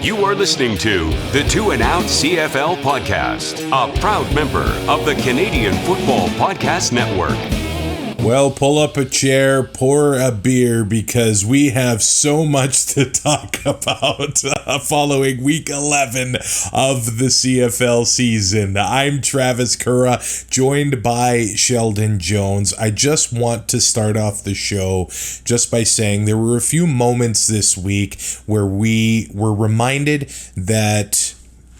You are listening to the Two and Out CFL podcast, a proud member of the Canadian Football Podcast Network. Well, pull up a chair, pour a beer, because we have so much to talk about following week 11 of the CFL season. I'm Travis Currah, joined by Sheldon Jones. I just want to start off the show just by saying there were a few moments this week where we were reminded that,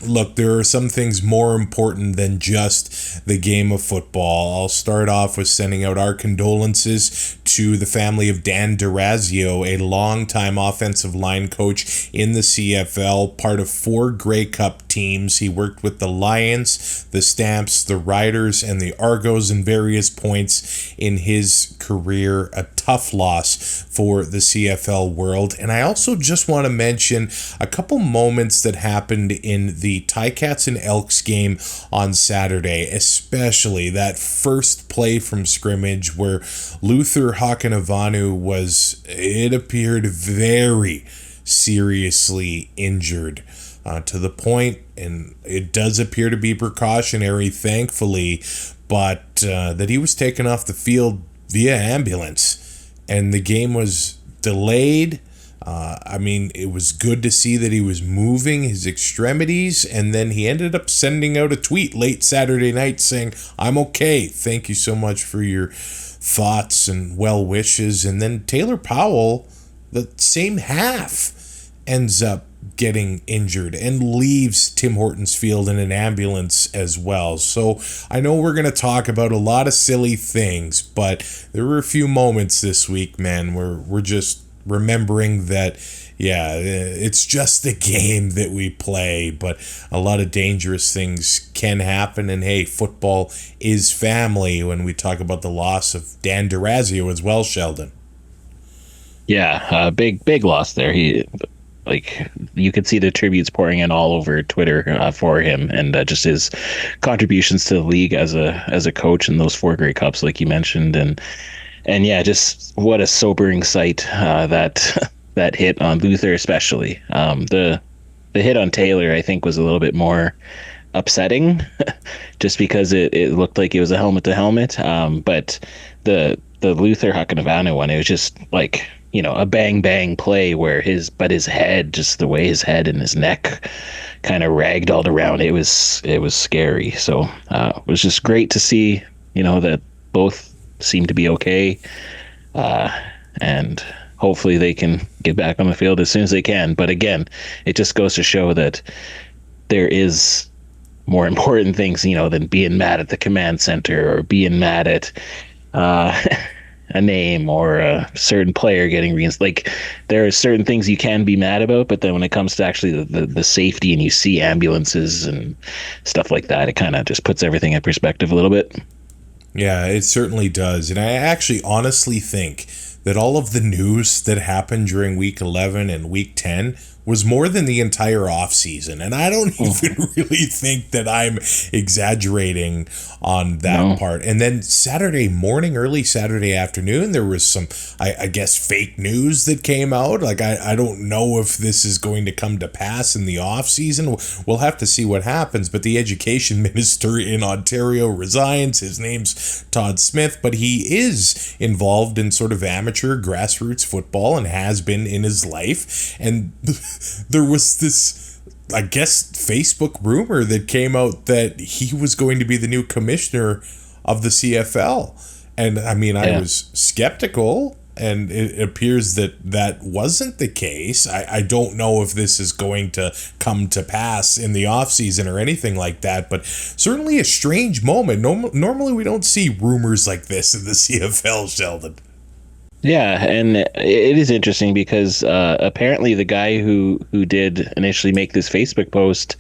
look, there are some things more important than just the game of football. I'll start off with sending out our condolences to the family of Dan Dorazio, a longtime offensive line coach in the CFL, part of 4 Grey Cup teams. He worked with the Lions, the Stamps, the Riders, and the Argos in various points in his career. A tough loss for the CFL world. And I also just want to mention a couple moments that happened in the Ticats and Elks game on Saturday, especially that first play from scrimmage where Luther Hakanavanu was, it appeared, very seriously injured to the point, and it does appear to be precautionary, thankfully, but that he was taken off the field via ambulance, and the game was delayed. It was good to see that he was moving his extremities, and then he ended up sending out a tweet late Saturday night saying, "I'm okay. Thank you so much for your thoughts and well wishes." And then Taylor Powell, the same half, ends up getting injured and leaves Tim Hortons Field in an ambulance as well. So I know we're going to talk about a lot of silly things, but there were a few moments this week, man, where we're just remembering that, yeah, it's just the game that we play, but a lot of dangerous things can happen. And hey, football is family when we talk about the loss of Dan Dorazio as well, Sheldon. Yeah, big loss there. You could see the tributes pouring in all over Twitter for him, and just his contributions to the league as a coach in those 4 Grey Cups, like you mentioned, and yeah, just what a sobering sight that hit on Luther, especially. The hit on Taylor, I think, was a little bit more upsetting, just because it looked like it was a helmet to helmet. But the Luther Hakanavanu one, it was just like, a bang bang play where his head, just the way his head and his neck kind of ragdolled around, it was scary. So it was just great to see, that both seem to be okay, and hopefully they can get back on the field as soon as they can. But again, it just goes to show that there is more important things, than being mad at the command center or being mad at a name or a certain player getting reinstated. Like, there are certain things you can be mad about, but then when it comes to actually the safety, and you see ambulances and stuff like that, it kind of just puts everything in perspective a little bit. Yeah, it certainly does. And I actually honestly think that all of the news that happened during week 11 and week 10 was more than the entire offseason. And I don't even really think that I'm exaggerating on that part. And then Saturday morning, early Saturday afternoon, there was some, I guess, fake news that came out. Like, I don't know if this is going to come to pass in the offseason. We'll have to see what happens. But the education minister in Ontario resigns. His name's Todd Smith, but he is involved in sort of amateur grassroots football and has been in his life. And there was this, I guess, Facebook rumor that came out that he was going to be the new commissioner of the CFL. And I mean, I was skeptical, and it appears that wasn't the case. I don't know if this is going to come to pass in the offseason or anything like that, but certainly a strange moment. Normally we don't see rumors like this in the CFL, Sheldon. Yeah, and it is interesting because apparently the guy who did initially make this Facebook post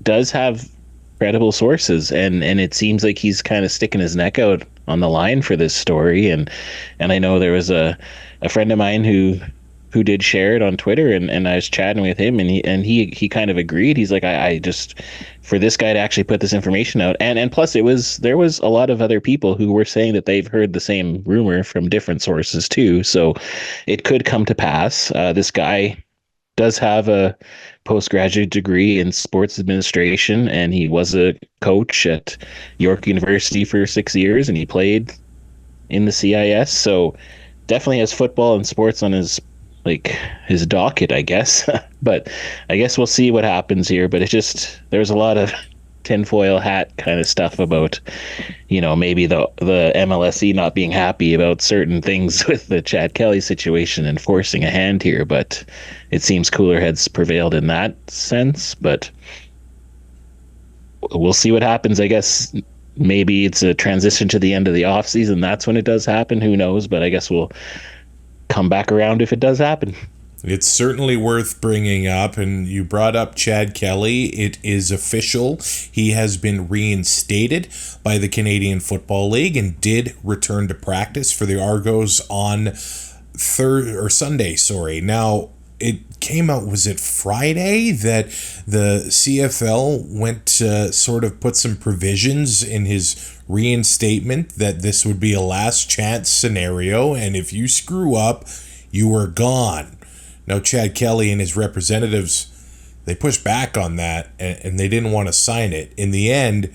does have credible sources, and it seems like he's kind of sticking his neck out on the line for this story. And I know there was a friend of mine who did share it on Twitter, and I was chatting with him, and he kind of agreed. He's like, I just, for this guy to actually put this information out, and plus there was a lot of other people who were saying that they've heard the same rumor from different sources too, so it could come to pass. This guy does have a postgraduate degree in sports administration, and he was a coach at York University for 6 years, and he played in the CIS. So definitely has football and sports on his docket, I guess. But I guess we'll see what happens here. But there's a lot of tinfoil hat kind of stuff about, maybe the MLSE not being happy about certain things with the Chad Kelly situation and forcing a hand here. But it seems cooler heads prevailed in that sense. But we'll see what happens. I guess maybe it's a transition to the end of the off season. That's when it does happen. Who knows? But I guess we'll come back around if it does happen. It's certainly worth bringing up, and you brought up Chad Kelly. It is official. He has been reinstated by the Canadian Football League and did return to practice for the Argos on Sunday. Now, it came out, was it Friday, that the CFL went to sort of put some provisions in his reinstatement that this would be a last chance scenario, and if you screw up, you are gone. Now, Chad Kelly and his representatives, they pushed back on that, and they didn't want to sign it. In the end,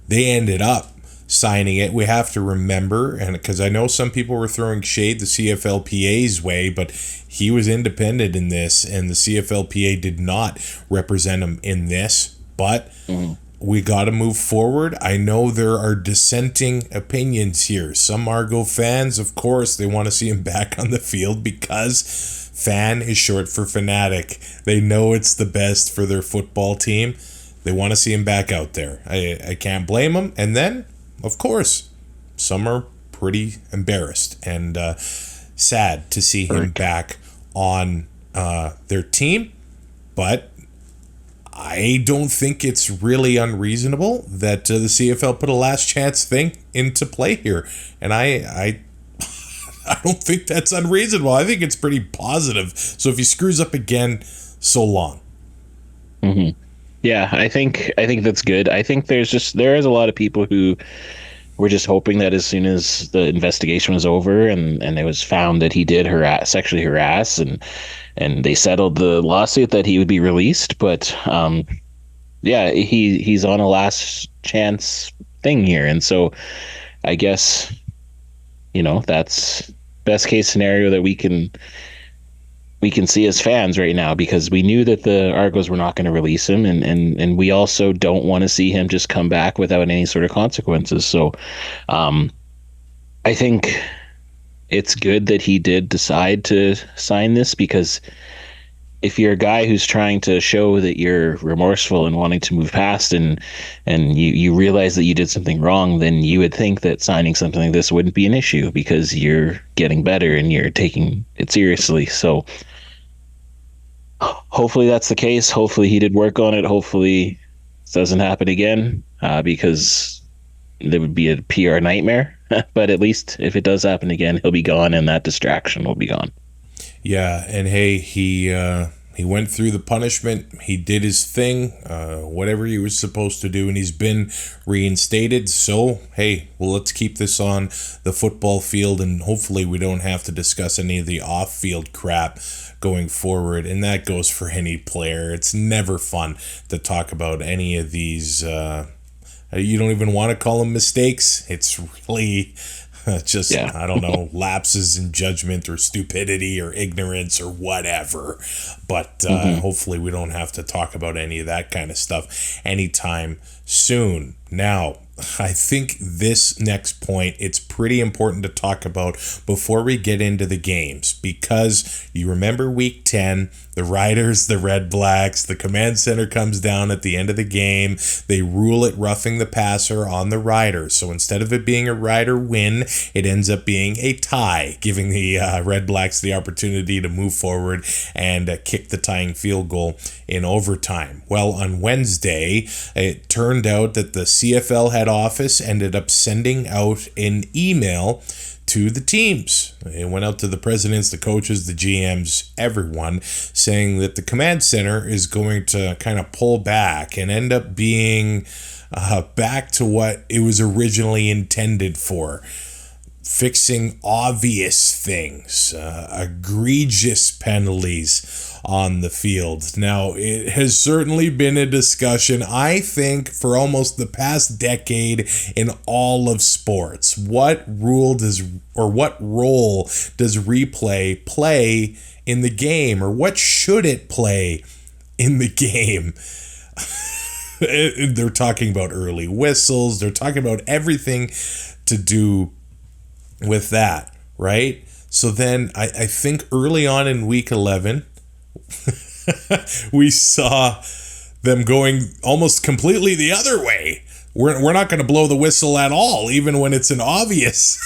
they ended up signing it. We have to remember, and because I know some people were throwing shade the CFLPA's way, but he was independent in this, and the CFLPA did not represent him in this. But we got to move forward. I know there are dissenting opinions here. Some Argo fans, of course, they want to see him back on the field because fan is short for fanatic. They know it's the best for their football team. They want to see him back out there. I can't blame them. And then, of course, some are pretty embarrassed and sad to see him back on their team. But I don't think it's really unreasonable that the CFL put a last chance thing into play here. And I don't think that's unreasonable. I think it's pretty positive. So if he screws up again, so long. Mm-hmm. Yeah, I think that's good. I think there is a lot of people who were just hoping that as soon as the investigation was over and it was found that he did sexually harass and they settled the lawsuit, that he would be released. But yeah, he's on a last chance thing here, and so I guess that's best case scenario that we can see as fans right now, because we knew that the Argos were not going to release him, and we also don't want to see him just come back without any sort of consequences. So I think it's good that he did decide to sign this, because if you're a guy who's trying to show that you're remorseful and wanting to move past and you realize that you did something wrong, then you would think that signing something like this wouldn't be an issue because you're getting better and you're taking it seriously. So hopefully that's the case. Hopefully he did work on it. Hopefully this doesn't happen again, because there would be a PR nightmare. But at least if it does happen again, he'll be gone and that distraction will be gone. Yeah, and hey, he went through the punishment. He did his thing, whatever he was supposed to do, and he's been reinstated. So, hey, well, let's keep this on the football field, and hopefully we don't have to discuss any of the off-field crap going forward, and that goes for any player. It's never fun to talk about any of these. You don't even want to call them mistakes. It's really just, yeah. I don't know, lapses in judgment or stupidity or ignorance or whatever. But hopefully we don't have to talk about any of that kind of stuff anytime soon. Now, I think this next point, it's pretty important to talk about before we get into the games, because you remember week 10, the Riders, the REDBLACKS, the command center comes down at the end of the game. They rule it roughing the passer on the Riders. So instead of it being a Rider win, it ends up being a tie, giving the REDBLACKS the opportunity to move forward and kick the tying field goal in overtime. Well, on Wednesday, it turned out that the CFL head office ended up sending out an email to the teams. It went out to the presidents, the coaches, the GMs, everyone, saying that the command center is going to kind of pull back and end up being back to what it was originally intended for. fixing obvious things, egregious penalties on the field. Now, it has certainly been a discussion, I think, for almost the past decade in all of sports. What role does replay play in the game, or what should it play in the game? They're talking about early whistles. They're talking about everything to do with that, right? So then I think early on in week 11, we saw them going almost completely the other way. We're not going to blow the whistle at all, even when it's an obvious.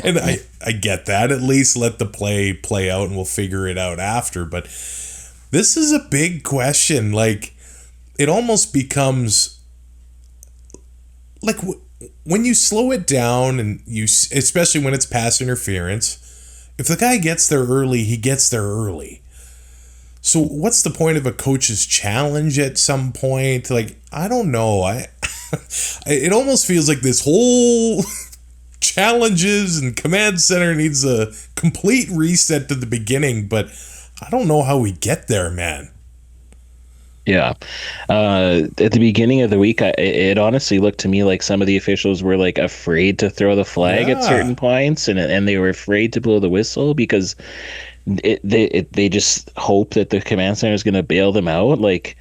And I get that. At least let the play out, and we'll figure it out after. But this is a big question. Like, it almost becomes like when you slow it down, and especially when it's pass interference, if the guy gets there early, he gets there early. So what's the point of a coach's challenge at some point? Like, I don't know. It almost feels like this whole challenges and command center needs a complete reset to the beginning, but I don't know how we get there, man. Yeah. At the beginning of the week, it honestly looked to me like some of the officials were like afraid to throw the flag at certain points, and they were afraid to blow the whistle because they just hope that the command center is going to bail them out. Like,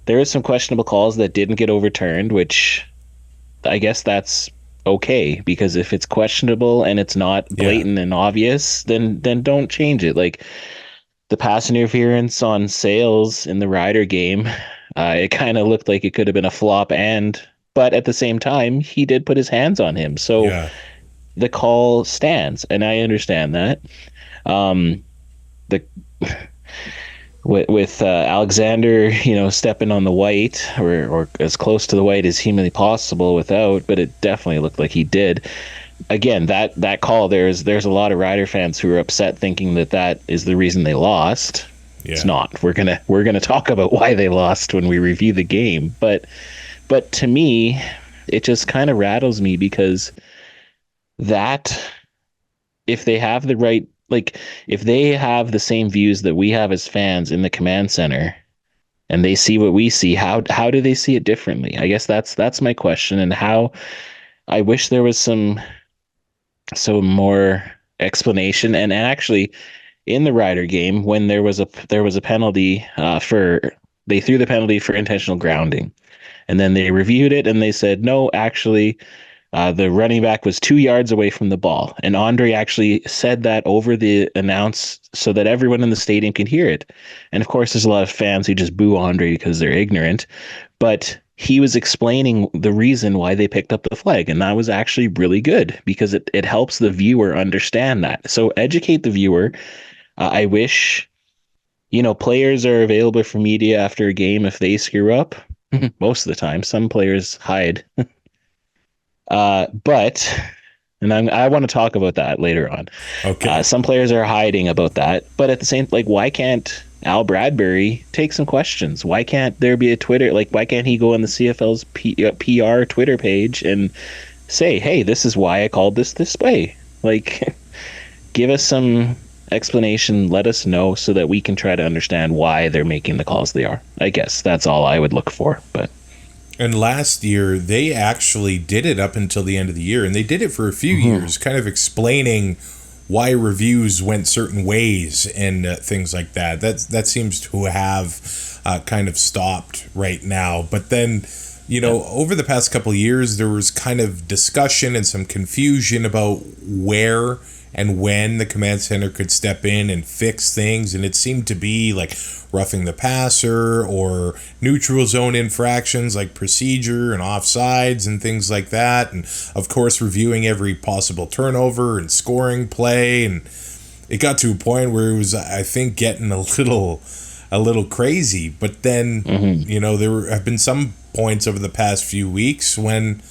there is some questionable calls that didn't get overturned, which I guess that's okay, because if it's questionable and it's not blatant and obvious, then don't change it. Like, the pass interference on Sales in the Rider game, it kind of looked like it could have been a flop, but at the same time, he did put his hands on him. So the call stands, and I understand that. With Alexander, stepping on the white, or as close to the white as humanly possible without, but it definitely looked like he did. Again, that call, there's a lot of Rider fans who are upset, thinking that is the reason they lost. Yeah. It's not. We're gonna talk about why they lost when we review the game. But to me, it just kind of rattles me, because that, if they have the right, like, if they have the same views that we have as fans in the command center, and they see what we see, how do they see it differently? I guess that's my question, and how I wish there was some more explanation. And actually, in the Rider game, when there was a penalty they threw the penalty for intentional grounding, and then they reviewed it and they said, no, actually, the running back was 2 yards away from the ball, and Andre actually said that over the announce so that everyone in the stadium can hear it. And of course, there's a lot of fans who just boo Andre because they're ignorant, but he was explaining the reason why they picked up the flag, and that was actually really good, because it helps the viewer understand that. So educate the viewer. I wish, players are available for media after a game if they screw up. Most of the time, some players hide. But I want to talk about that later on. Okay. Some players are hiding about that, but at the same, like, why can't Al Bradbury take some questions? Why can't there be a Twitter? Like, why can't he go on the CFL's PR Twitter page and say, hey, this is why I called this way? Like, give us some explanation, let us know, so that we can try to understand why they're making the calls they are. I guess that's all I would look for. And last year, they actually did it up until the end of the year, and they did it for a few years, kind of explaining why reviews went certain ways and things like that. That seems to have kind of stopped right now. But then, over the past couple of years, there was kind of discussion and some confusion about where and when the command center could step in and fix things, and it seemed to be like roughing the passer or neutral zone infractions like procedure and offsides and things like that, and of course reviewing every possible turnover and scoring play. And it got to a point where it was, I think, getting a little crazy. But then there have been some points over the past few weeks when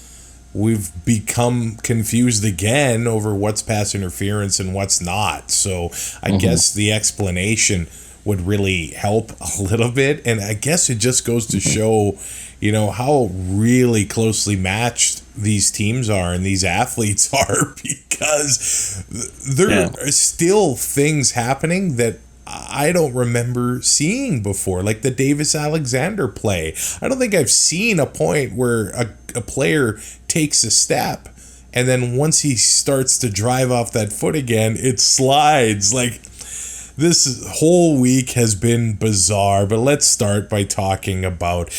we've become confused again over what's pass interference and what's not. So I guess the explanation would really help a little bit. And I guess it just goes to show, how really closely matched these teams are and these athletes are, because there are still things happening that I don't remember seeing before, like the Davis Alexander play. I don't think I've seen a point where a player takes a step and then once he starts to drive off that foot again, it slides. Like, this whole week has been bizarre, but let's start by talking about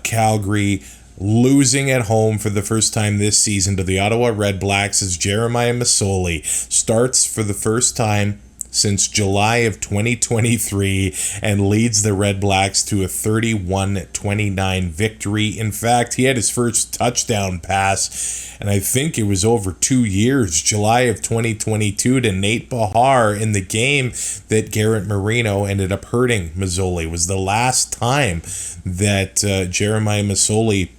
Calgary losing at home for the first time this season to the Ottawa REDBLACKS as Jeremiah Masoli starts for the first time since July of 2023 and leads the REDBLACKS to a 31-29 victory. In fact, he had his first touchdown pass, and I think it was over 2 years, July of 2022, to Nate Bahar in the game that Garrett Marino ended up hurting Masoli. It was the last time that Jeremiah Masoli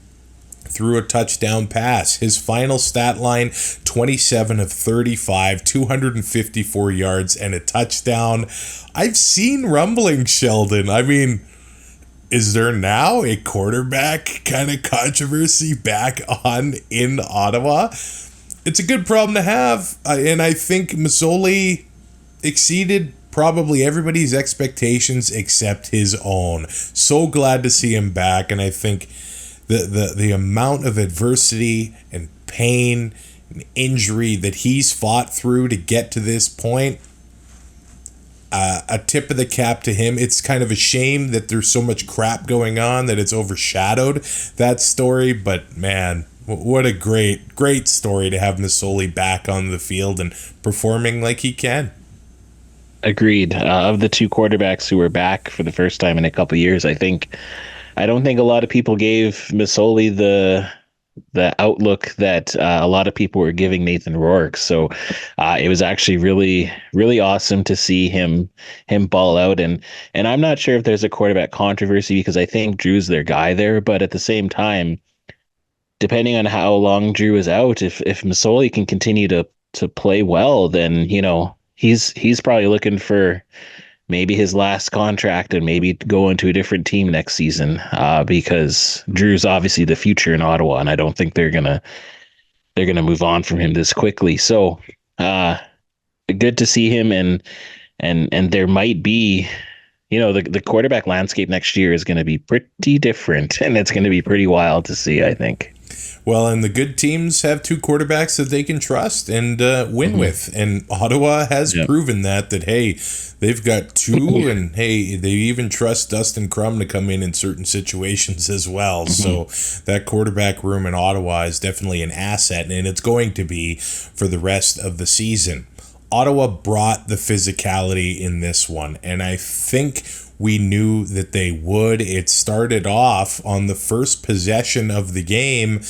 threw a touchdown pass. His final stat line, 27 of 35, 254 yards and a touchdown. I've seen rumbling, Sheldon. I mean, is there now a quarterback kind of controversy back on in Ottawa? It's a good problem to have, and I think Masoli exceeded probably everybody's expectations except his own. So glad to see him back, and I think the amount of adversity and pain and injury that he's fought through to get to this point, a tip of the cap to him. It's kind of a shame that there's so much crap going on that it's overshadowed that story, but man, what a great story to have Masoli back on the field and performing like he can. Agreed. Of the two quarterbacks who were back for the first time in a couple of years, I don't think a lot of people gave Masoli the outlook that a lot of people were giving Nathan Rourke. So it was actually really, really awesome to see him ball out. And I'm not sure if there's a quarterback controversy because I think Drew's their guy there. But at the same time, depending on how long Drew is out, if Masoli can continue to play well, then, he's probably looking for maybe his last contract and maybe go into a different team next season because Drew's obviously the future in Ottawa, and I don't think they're gonna move on from him this quickly. So good to see him, and there might be, the quarterback landscape next year is going to be pretty different, and it's going to be pretty wild to see, I think. Well, and the good teams have two quarterbacks that they can trust and win with. And Ottawa has proven that, hey, they've got two, and hey, they even trust Dustin Crum to come in certain situations as well. So that quarterback room in Ottawa is definitely an asset, and it's going to be for the rest of the season. Ottawa brought the physicality in this one, and I think we knew that they would. It started off on the first possession of the game,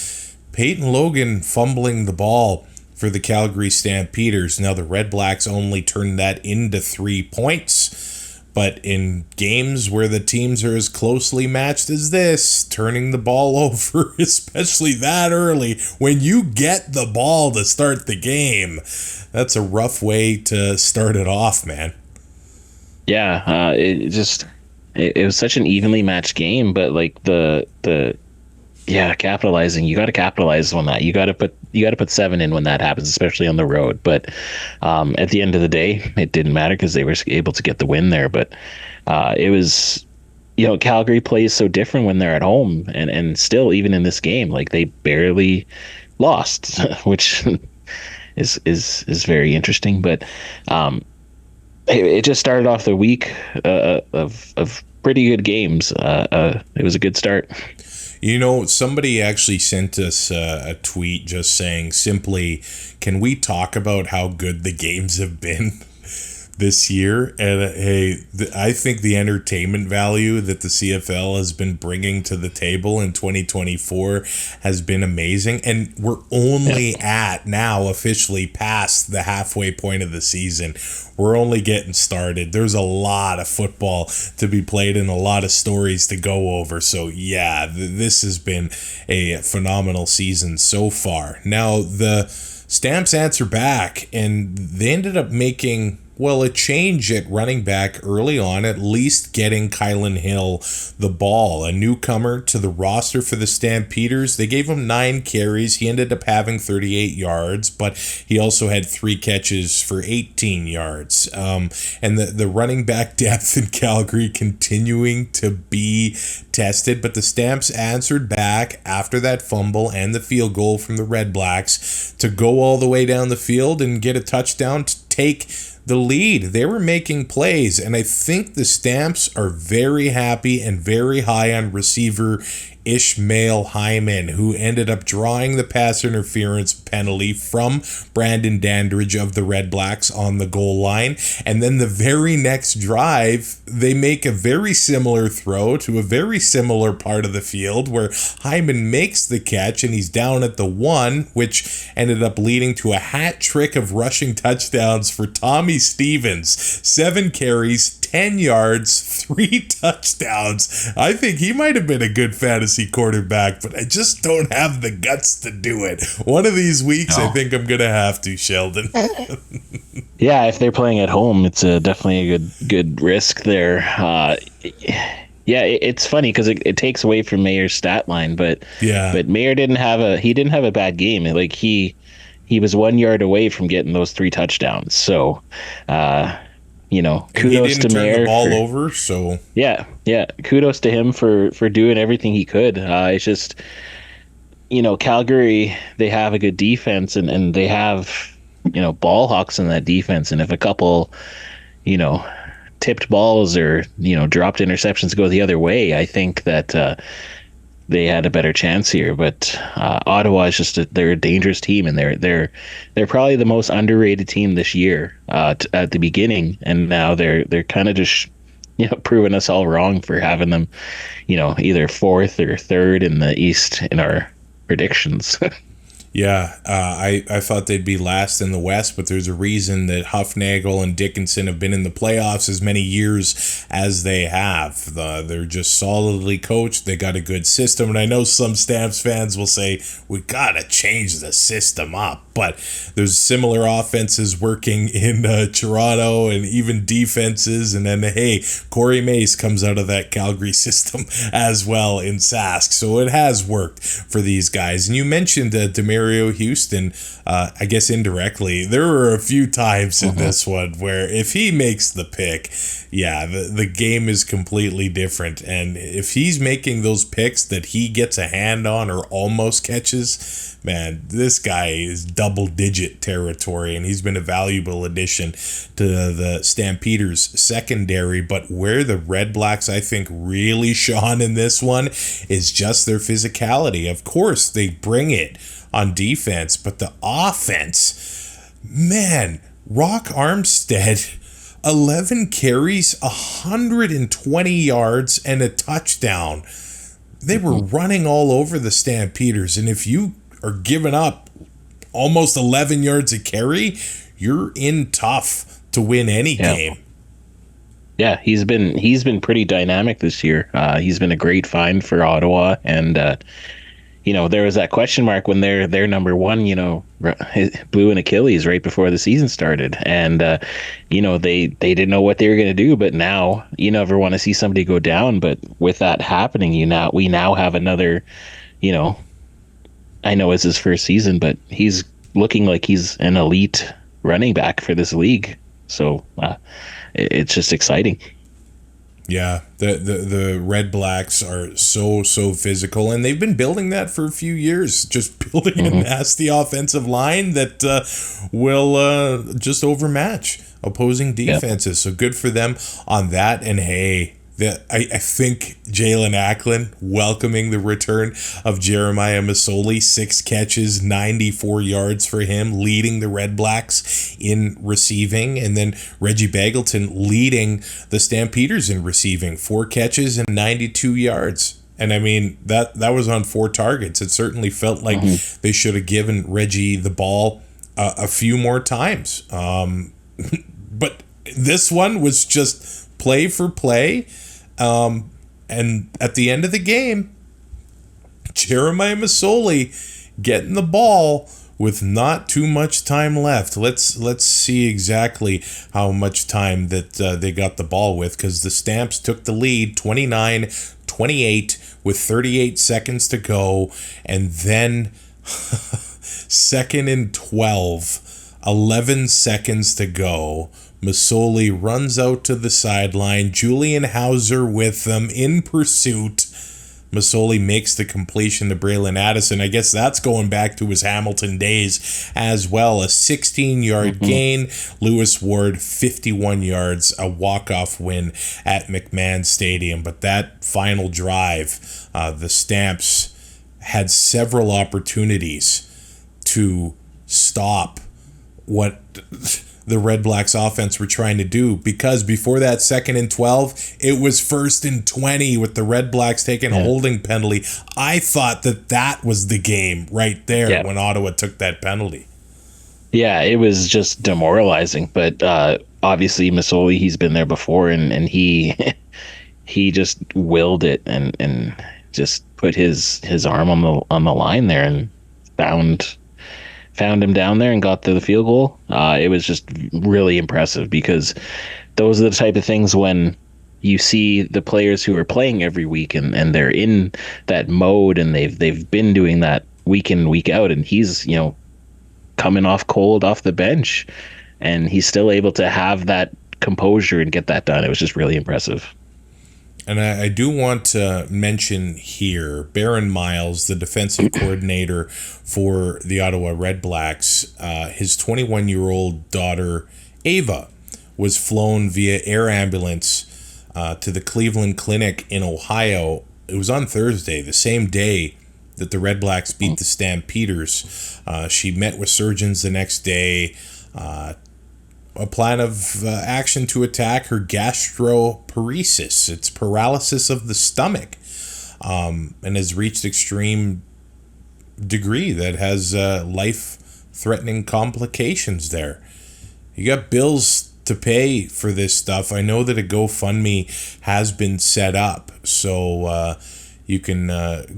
Peyton Logan fumbling the ball for the Calgary Stampeders. Now the REDBLACKS only turned that into 3 points, but in games where the teams are as closely matched as this, turning the ball over, especially that early, when you get the ball to start the game, that's a rough way to start it off, man. Yeah, it was such an evenly matched game, but like capitalizing, you got to capitalize on that. You got to put 7 in when that happens, especially on the road. But at the end of the day, it didn't matter because they were able to get the win there. But it was, Calgary plays so different when they're at home, and still, even in this game, like they barely lost, which is very interesting. But it just started off the week of pretty good games. It was a good start. Somebody actually sent us a tweet just saying simply, can we talk about how good the games have been this year? And I think the entertainment value that the CFL has been bringing to the table in 2024 has been amazing. And we're only at now officially past the halfway point of the season. We're only getting started. There's a lot of football to be played and a lot of stories to go over. So yeah, this has been a phenomenal season so far. Now the Stamps answer back, and they ended up making well, a change at running back early on, at least getting Kylan Hill the ball. A newcomer to the roster for the Stampeders. They gave him 9 carries. He ended up having 38 yards, but he also had 3 catches for 18 yards. And the running back depth in Calgary continuing to be tested, but the Stamps answered back after that fumble and the field goal from the REDBLACKS to go all the way down the field and get a touchdown to take the lead. They were making plays, and I think the Stamps are very happy and very high on receiver Ishmael Hyman, who ended up drawing the pass interference penalty from Brandon Dandridge of the REDBLACKS on the goal line. And then the very next drive, they make a very similar throw to a very similar part of the field where Hyman makes the catch and he's down at the 1, which ended up leading to a hat trick of rushing touchdowns for Tommy Stevens. 7 carries, 10 yards, 3 touchdowns. I think he might have been a good fantasy quarterback, but I just don't have the guts to do it. One of these weeks, I think I'm going to have to, Sheldon. Yeah, if they're playing at home, it's definitely a good risk there. Yeah, it's funny because it takes away from Mayer's stat line, but Mayer didn't have a bad game. Like he was 1 yard away from getting those 3 touchdowns. So, kudos to Mayer. The ball over, so yeah, kudos to him for doing everything he could. It's just, Calgary, they have a good defense and they have, ball hawks in that defense, and if a couple, tipped balls or dropped interceptions go the other way, I think that they had a better chance here. But Ottawa is they're a dangerous team, and they're probably the most underrated team this year at the beginning, and now they're kind of just proving us all wrong for having them either 4th or 3rd in the East in our predictions. Yeah, I thought they'd be last in the West, but there's a reason that Huffnagel and Dickinson have been in the playoffs as many years as they have. They're just solidly coached. They got a good system, and I know some Stamps fans will say, we got to change the system up, but there's similar offenses working in Toronto and even defenses, and then, hey, Corey Mace comes out of that Calgary system as well in Sask, so it has worked for these guys. And you mentioned Demario Houston, I guess indirectly. There were a few times in this one where if he makes the pick, the game is completely different. And if he's making those picks that he gets a hand on or almost catches, man, this guy is double-digit territory, and he's been a valuable addition to the Stampeders secondary. But where the REDBLACKS, I think, really shone in this one is just their physicality. Of course, they bring it on defense, but the offense, man, Rock Armstead, 11 carries, 120 yards, and a touchdown. They were running all over the Stampeders, and if you are giving up almost 11 yards a carry, you're in tough to win any game. Yeah, he's been pretty dynamic this year. He's been a great find for Ottawa, and there was that question mark when their number 1, blew an Achilles right before the season started, and they didn't know what they were going to do. But now you never want to see somebody go down. But with that happening, we now have another, I know it's his first season, but he's looking like he's an elite running back for this league. So it's just exciting. Yeah, the REDBLACKS are so physical, and they've been building that for a few years, just building a nasty offensive line that will just overmatch opposing defenses. So good for them on that. And hey, I think Jalen Acklin welcoming the return of Jeremiah Masoli, 6 catches, 94 yards for him, leading the REDBLACKS in receiving. And then Reggie Bagleton leading the Stampeders in receiving, 4 catches and 92 yards. And I mean, that was on 4 targets. It certainly felt like they should have given Reggie the ball a few more times. But this one was just play for play. And at the end of the game, Jeremiah Masoli getting the ball with not too much time left. Let's see exactly how much time that they got the ball with, because the Stamps took the lead 29-28 with 38 seconds to go, and then second and 12, 11 seconds to go. Masoli runs out to the sideline. Julian Hauser with them in pursuit. Masoli makes the completion to Braylon Addison. I guess that's going back to his Hamilton days as well. A 16-yard gain. Lewis Ward, 51 yards, a walk-off win at McMahon Stadium. But that final drive, the Stamps had several opportunities to stop what the Red Blacks offense were trying to do, because before that second and 12, it was first and 20 with the Red Blacks taking a holding penalty. I thought that was the game right there when Ottawa took that penalty. Yeah, it was just demoralizing, but obviously Masoli, he's been there before, and he just willed it and just put his arm on the line there and found him down there and got to the field goal. It was just really impressive, because those are the type of things when you see the players who are playing every week and they're in that mode and they've been doing that week in, week out, and he's, coming off cold off the bench and he's still able to have that composure and get that done. It was just really impressive. And I do want to mention here, Baron Miles, the defensive coordinator for the Ottawa REDBLACKS, his 21-year-old daughter, Ava, was flown via air ambulance to the Cleveland Clinic in Ohio. It was on Thursday, the same day that the REDBLACKS beat the Stampeders. She met with surgeons the next day, a plan of action to attack her gastroparesis. It's paralysis of the stomach, and has reached extreme degree that has life-threatening complications there. You got bills to pay for this stuff. I know that a GoFundMe has been set up, so you can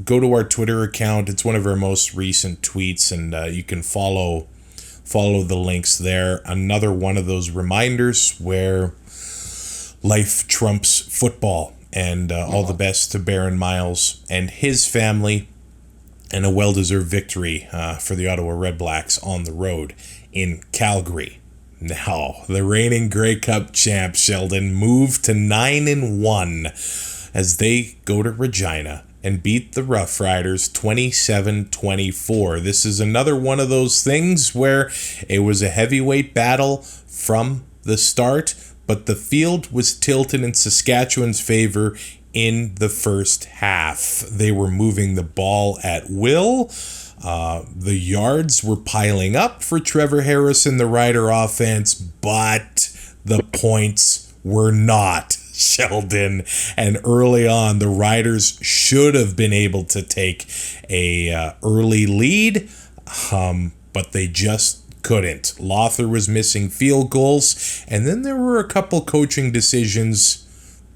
go to our Twitter account. It's one of our most recent tweets, and you can follow the links there. Another one of those reminders where life trumps football. And all the best to Baron Miles and his family, and a well-deserved victory for the Ottawa REDBLACKS on the road in Calgary. Now, the reigning Grey Cup champs, Sheldon, move to 9-1 as they go to Regina and beat the Roughriders 27-24. This is another one of those things where it was a heavyweight battle from the start, but the field was tilted in Saskatchewan's favor in the first half. They were moving the ball at will. The yards were piling up for Trevor Harris and the Rider offense, but the points were not, Sheldon. And early on, the Riders should have been able to take a early lead, but they just couldn't. Lothar was missing field goals, and then there were a couple coaching decisions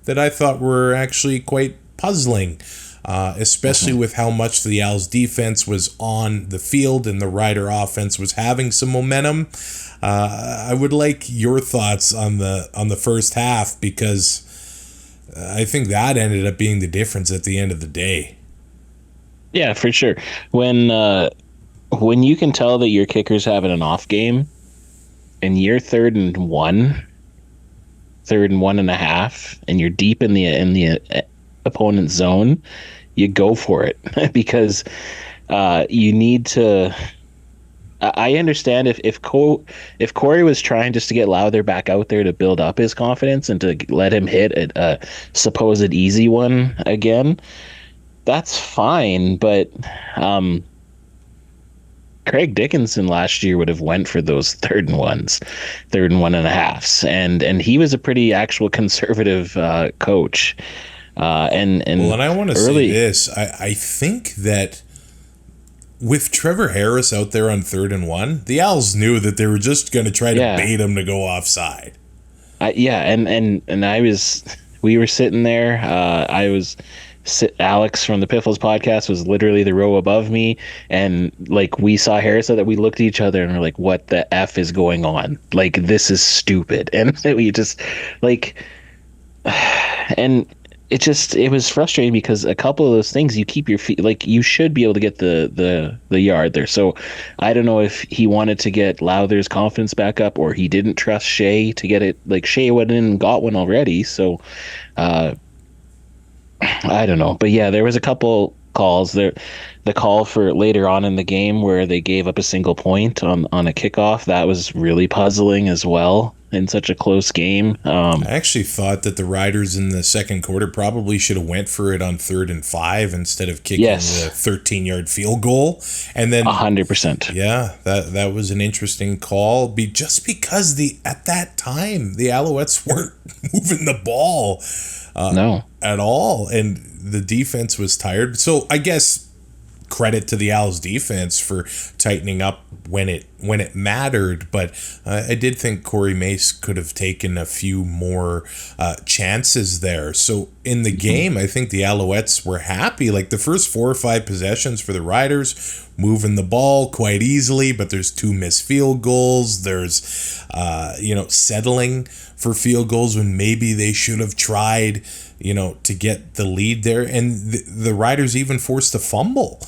that I thought were actually quite puzzling, especially with how much the Owls defense was on the field and the Rider offense was having some momentum. I would like your thoughts on the first half, because I think that ended up being the difference at the end of the day. Yeah, for sure. When you can tell that your kicker's having an off game and you're 3rd and 1.5, and you're deep in the opponent's zone, you go for it, because you need to. I understand if Corey was trying just to get Lowther back out there to build up his confidence and to let him hit a supposed easy one again, that's fine. But Craig Dickinson last year would have went for those 3rd and 1.5s, and he was a pretty actual conservative coach. And I want to say this. I think that with Trevor Harris out there on 3rd and 1, the Owls knew that they were just going to try to bait him to go offside. We were sitting there. I was Alex from the Piffles podcast was literally the row above me, and like we saw Harris that we looked at each other and we're like, what the F is going on? Like, this is stupid. And we just like, and it was frustrating because a couple of those things, you keep your feet, like you should be able to get the yard there. So I don't know if he wanted to get Lowther's confidence back up, or he didn't trust Shea to get it. Like, Shea went in and got one already. So I don't know, but yeah, there was a couple calls there. The call for later on in the game where they gave up a single point on a kickoff, that was really puzzling as well in such a close game. I actually thought that the Riders in the second quarter probably should have went for it on 3rd and 5 instead of kicking the 13-yard field goal. And then 100%. Yeah, that was an interesting call. Just because at that time the Alouettes weren't moving the ball. No. At all, and the defense was tired. So I guess credit to the Owls defense for tightening up when it mattered, but I did think Corey Mace could have taken a few more chances there. So in the game, I think the Alouettes were happy. Like the first 4 or 5 possessions for the Riders, moving the ball quite easily, but there's 2 missed field goals. There's settling for field goals when maybe they should have tried to get the lead there. And the Riders even forced a fumble.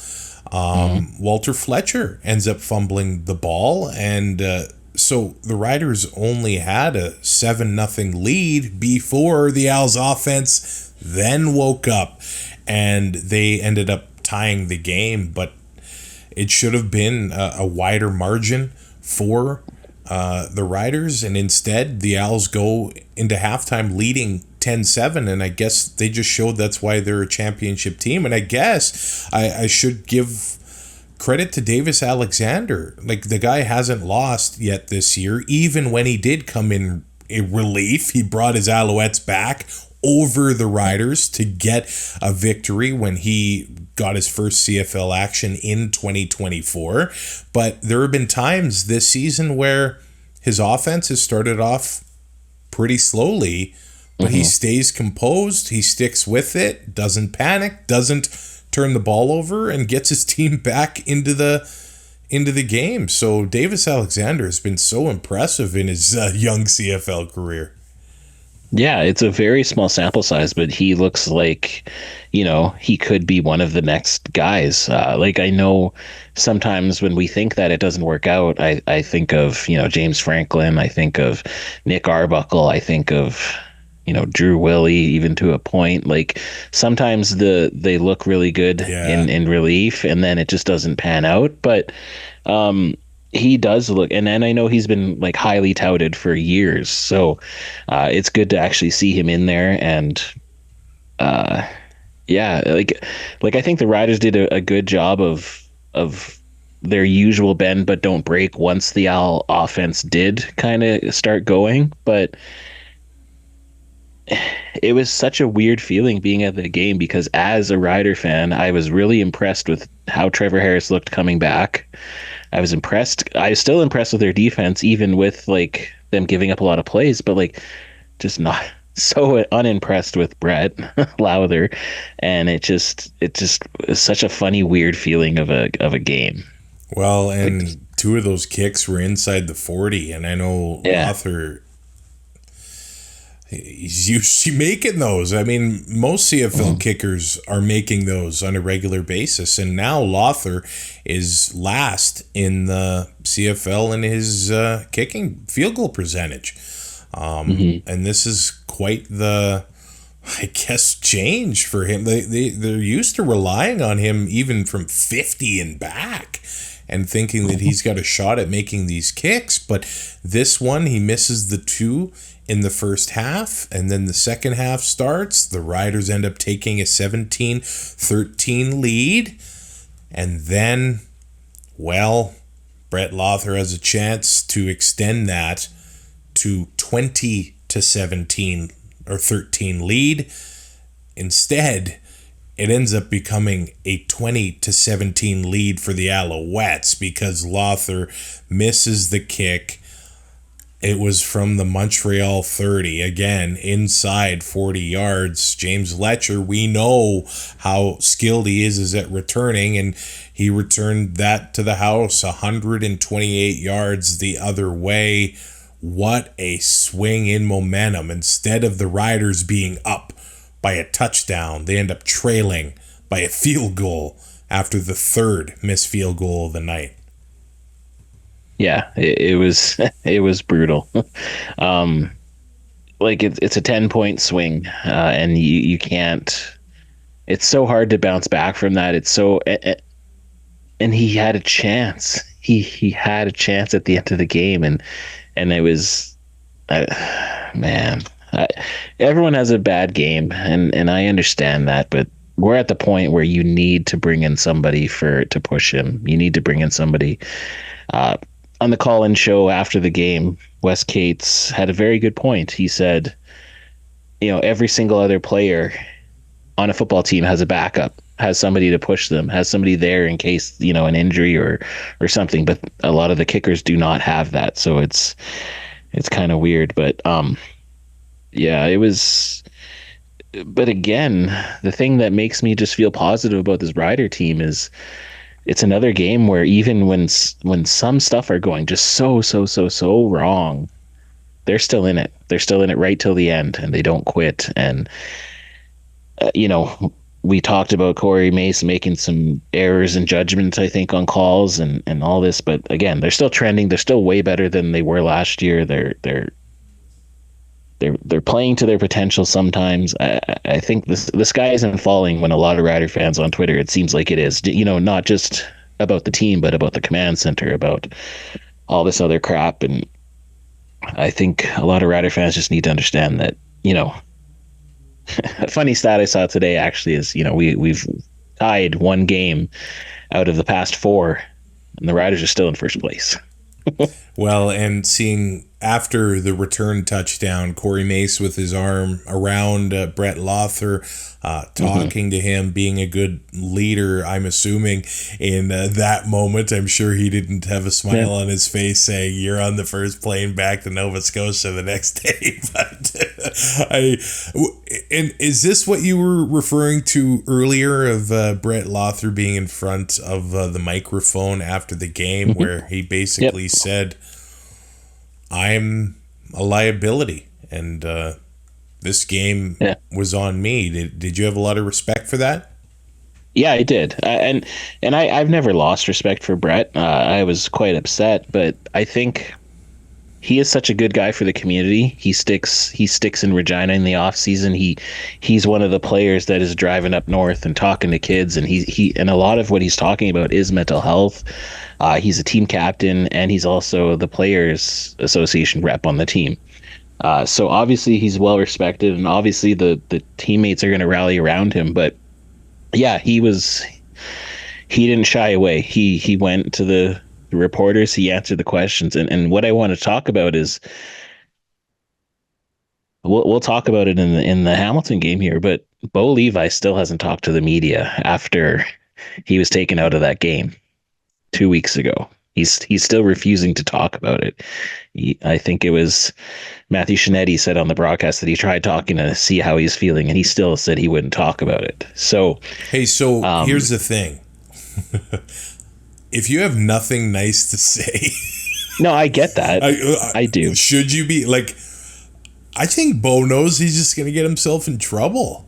Walter Fletcher ends up fumbling the ball. And so the Riders only had a 7-0 lead before the Owls offense then woke up. And they ended up tying the game. But it should have been a wider margin for the Riders. And instead, the Owls go into halftime leading 10-7, and I guess they just showed that's why they're a championship team. And I guess I should give credit to Davis Alexander. Like, the guy hasn't lost yet this year. Even when he did come in relief, he brought his Alouettes back over the Riders to get a victory when he got his first CFL action in 2024. But there have been times this season where his offense has started off pretty slowly, but he stays composed, he sticks with it, doesn't panic, doesn't turn the ball over, and gets his team back into the game. So Davis Alexander has been so impressive in his young CFL career. Yeah, it's a very small sample size, but he looks like, he could be one of the next guys. I know sometimes when we think that it doesn't work out, I think of, James Franklin, I think of Nick Arbuckle, I think of, Drew Willie, even to a point. Like, sometimes they look really good in relief, and then it just doesn't pan out. But he does look, and I know he's been like highly touted for years. So it's good to actually see him in there. And I think the Riders did a good job of their usual bend but don't break once the Owl offense did kind of start going. But it was such a weird feeling being at the game, because as a Rider fan, I was really impressed with how Trevor Harris looked coming back. I was impressed. I was still impressed with their defense, even with like them giving up a lot of plays, but like just not so unimpressed with Brett Lowther. And it just is such a funny, weird feeling of a game. Well, and 2 of those kicks were inside the 40, and I know Lowther, he's usually making those. I mean, most CFL kickers are making those on a regular basis, and now Lowther is last in the CFL in his kicking field goal percentage. And this is quite the, I guess, change for him. They're used to relying on him even from 50 and back and thinking that he's got a shot at making these kicks. But this one, he misses the 2 in the first half, and then the second half starts. The Riders end up taking a 17-13 lead, and then, Brett Lowther has a chance to extend that to 20-17 or 13 lead. Instead, it ends up becoming a 20-17 lead for the Alouettes because Lowther misses the kick It was from the Montreal 30, again, inside 40 yards. James Letcher, we know how skilled he is at returning, and he returned that to the house, 128 yards the other way. What a swing in momentum. Instead of the Riders being up by a touchdown, they end up trailing by a field goal after the third missed field goal of the night. Yeah, it was it was brutal. Like it's a 10-point swing, and you can't. It's so hard to bounce back from that. It's so, and he had a chance. He had a chance at the end of the game, and it was, man. Everyone has a bad game, and I understand that, but we're at the point where you need to bring in somebody to push him. You need to bring in somebody. On the call-in show after the game, Wes Cates had a very good point. He said, every single other player on a football team has a backup, has somebody to push them, has somebody there in case, an injury or something. But a lot of the kickers do not have that. So it's kind of weird. But yeah, it was. But again, the thing that makes me just feel positive about this Rider team is it's another game where even when some stuff are going just so wrong, they're still in it. They're still in it right till the end, and they don't quit. And we talked about Corey Mace making some errors in judgment, I think, on calls and all this. But again, they're still trending. They're still way better than they were last year. They're playing to their potential sometimes. I think the sky isn't falling when a lot of Rider fans on Twitter, it seems like it is, not just about the team, but about the command center, about all this other crap. And I think a lot of Rider fans just need to understand that, a funny stat I saw today actually is, we've tied one game out of the past 4, and the Riders are still in first place. Well, and seeing after the return touchdown, Corey Mace with his arm around Brett Lothar, talking to him, being a good leader, I'm assuming, in that moment. I'm sure he didn't have a smile on his face saying, "You're on the first plane back to Nova Scotia the next day." But and is this what you were referring to earlier of Brett Lothar being in front of the microphone after the game, where he basically said, "I'm a liability, and this game was on me." Did you have a lot of respect for that? Yeah, I did, and I've never lost respect for Brett. I was quite upset, but I think he is such a good guy for the community. He sticks in Regina in the off season. He's one of the players that is driving up north and talking to kids, and he and a lot of what he's talking about is mental health. He's a team captain, and he's also the Players Association rep on the team. So obviously he's well respected, and obviously the teammates are going to rally around him. But yeah, he didn't shy away. He went to the reporters. He answered the questions, and what I want to talk about is we'll talk about it in the Hamilton game here. But Bo Levi still hasn't talked to the media after he was taken out of that game 2 weeks ago. He's still refusing to talk about it. I think it was Matthew Shinetti said on the broadcast that he tried talking to see how he's feeling, and he still said he wouldn't talk about it. So here's the thing. If you have nothing nice to say, no, I get that. I do. Should you be like? I think Bo knows he's just going to get himself in trouble.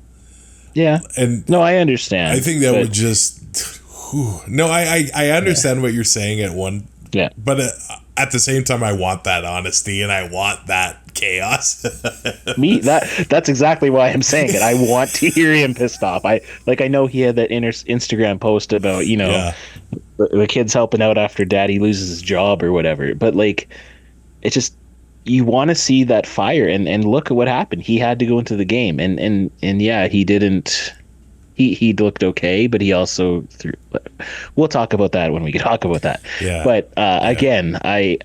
Yeah. And no, I understand. I think that would just. No, I understand what you're saying at one. Yeah. But at the same time, I want that honesty and I want that chaos. That's exactly why I'm saying it. I want to hear him pissed off. I know he had that Instagram post about the kids helping out after daddy loses his job or whatever. But it's just, you want to see that fire, and look at what happened. He had to go into the game, and yeah, he didn't. He looked okay, but he also threw. We'll talk about that when we talk about that. Yeah. But again, I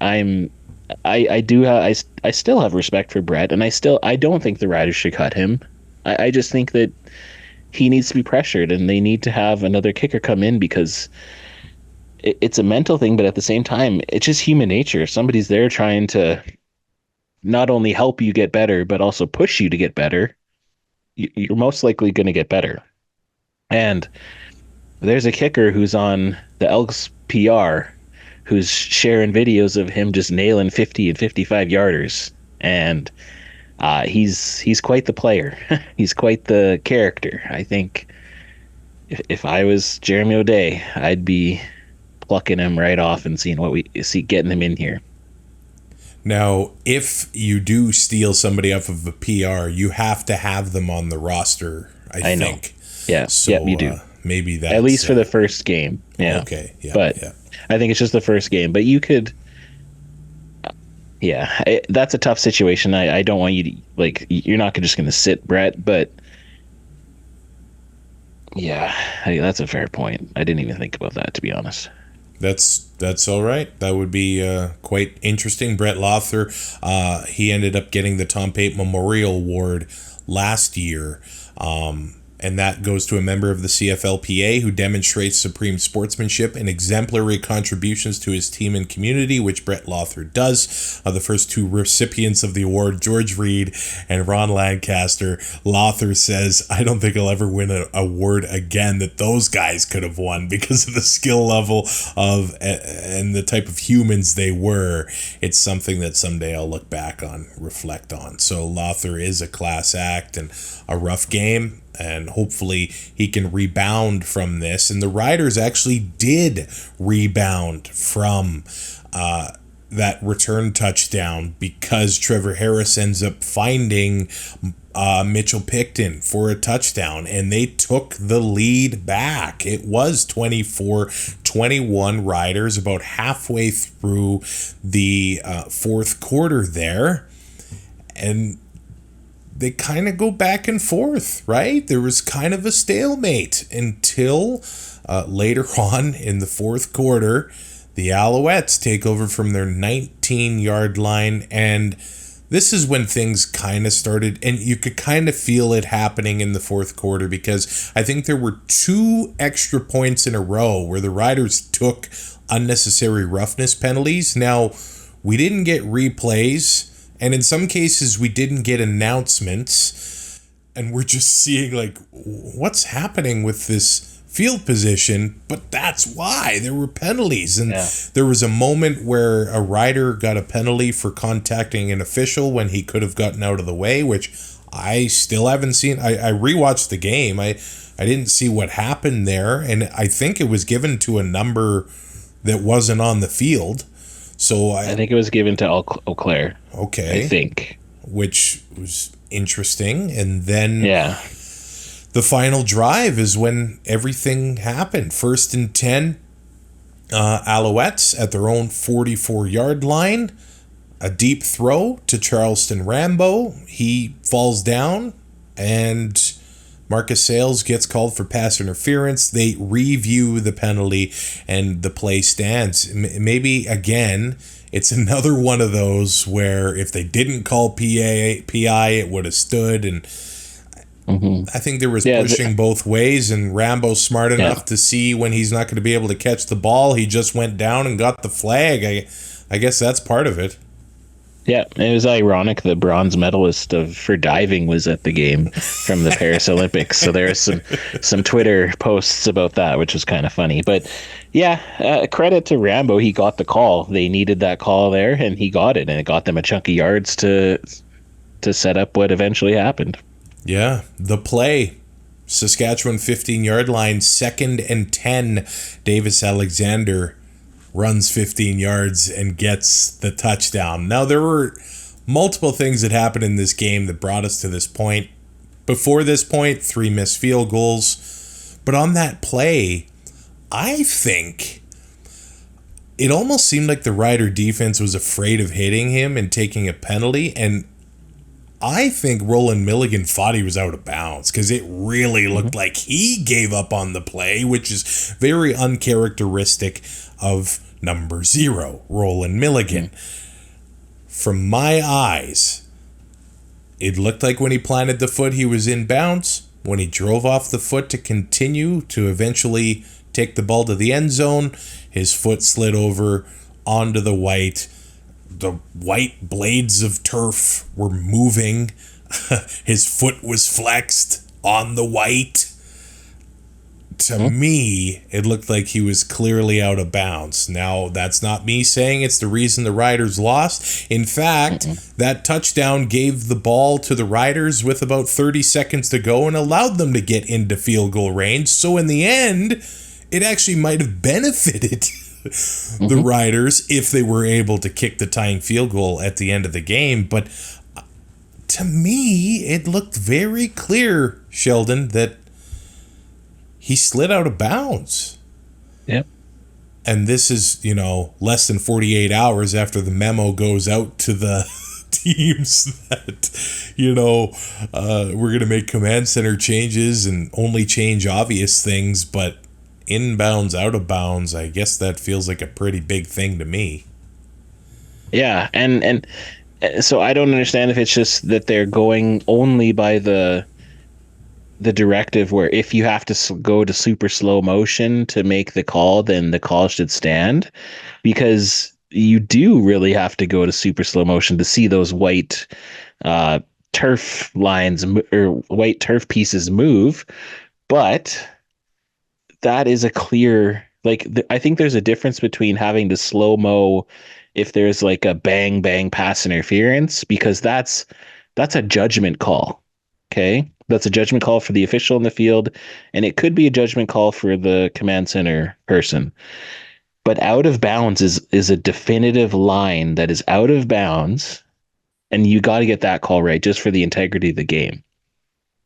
still have respect for Brett, and I don't think the Riders should cut him. I just think that he needs to be pressured, and they need to have another kicker come in, because it's a mental thing, but at the same time, it's just human nature. If somebody's there trying to not only help you get better, but also push you to get better, you're most likely going to get better. And there's a kicker who's on the Elks PR who's sharing videos of him just nailing 50 and 55 yarders. And he's quite the player. He's quite the character. I think if I was Jeremy O'Day, I'd be plucking him right off and seeing what we see, getting him in here. Now, if you do steal somebody off of a PR, you have to have them on the roster, I think. Yeah, so, yeah, you do. Maybe that's... At least for the first game. Yeah. Okay, yeah. But yeah. I think it's just the first game. But you could... Yeah, that's a tough situation. I don't want you to... Like, you're not just going to sit Brett, but... Yeah, that's a fair point. I didn't even think about that, to be honest. That's all right. That would be quite interesting. Brett Lothar, he ended up getting the Tom Pate Memorial Award last year. And that goes to a member of the CFLPA who demonstrates supreme sportsmanship and exemplary contributions to his team and community, which Brett Lothar does. The first two recipients of the award, George Reed and Ron Lancaster. Lothar says, I don't think I'll ever win an award again that those guys could have won because of the skill level of and the type of humans they were. It's something that someday I'll look back on, reflect on. So Lothar is a class act and a rough game. And hopefully he can rebound from this. And the Riders actually did rebound from that return touchdown because Trevor Harris ends up finding Mitchell Picton for a touchdown. And they took the lead back. It was 24-21 Riders about halfway through the fourth quarter there. And they kind of go back and forth, right? There was kind of a stalemate until later on in the fourth quarter, the Alouettes take over from their 19-yard line, and this is when things kind of started, and you could kind of feel it happening in the fourth quarter because I think there were 2 extra points in a row where the Riders took unnecessary roughness penalties. Now, we didn't get replays, and in some cases, we didn't get announcements, and we're just seeing, like, what's happening with this field position, but that's why there were penalties. And there was a moment where a rider got a penalty for contacting an official when he could have gotten out of the way, which I still haven't seen. I rewatched the game. I didn't see what happened there, and I think it was given to a number that wasn't on the field. So I think it was given to Eau Claire. Okay. I think. Which was interesting. And then the final drive is when everything happened. 1st and 10, Alouettes at their own 44-yard line. A deep throw to Charleston Rambo. He falls down and Marcus Sales gets called for pass interference. They review the penalty and the play stands. Maybe, again, it's another one of those where if they didn't call PI, it would have stood. And I think there was pushing both ways, and Rambo's smart enough to see when he's not going to be able to catch the ball. He just went down and got the flag. I guess that's part of it. Yeah, it was ironic the bronze medalist for diving was at the game from the Paris Olympics. So there are some Twitter posts about that, which was kind of funny. But yeah, credit to Rambo. He got the call. They needed that call there, and he got it. And it got them a chunk of yards to set up what eventually happened. Yeah, the play. Saskatchewan 15-yard line, 2nd and 10. Davis Alexander runs 15 yards and gets the touchdown. Now, there were multiple things that happened in this game that brought us to this point. Before this point, 3 missed field goals. But on that play, I think it almost seemed like the Rider defense was afraid of hitting him and taking a penalty. And I think Roland Milligan thought he was out of bounds because it really looked like he gave up on the play, which is very uncharacteristic of number 0, Roland Milligan. From my eyes, it looked like when he planted the foot, he was in bounds. When he drove off the foot to continue to eventually take the ball to the end zone, his foot slid over onto the white. the white blades of turf were moving. His foot was flexed on the white. To me, it looked like he was clearly out of bounds. Now, that's not me saying it's the reason the Riders lost. In fact, that touchdown gave the ball to the Riders with about 30 seconds to go and allowed them to get into field goal range. So in the end, it actually might have benefited the Riders if they were able to kick the tying field goal at the end of the game. But to me, it looked very clear, Sheldon, that he slid out of bounds. Yep. And this is, less than 48 hours after the memo goes out to the teams that, we're going to make command center changes and only change obvious things, but inbounds, out of bounds, I guess that feels like a pretty big thing to me. Yeah, and so I don't understand if it's just that they're going only by the directive where if you have to go to super slow motion to make the call, then the call should stand, because you do really have to go to super slow motion to see those white turf lines or white turf pieces move. But that is a clear, I think there's a difference between having to slow mo if there's like a bang bang pass interference, because that's a judgment call. Okay. That's a judgment call for the official in the field, and it could be a judgment call for the command center person. But out of bounds is a definitive line that is out of bounds, and you got to get that call right just for the integrity of the game.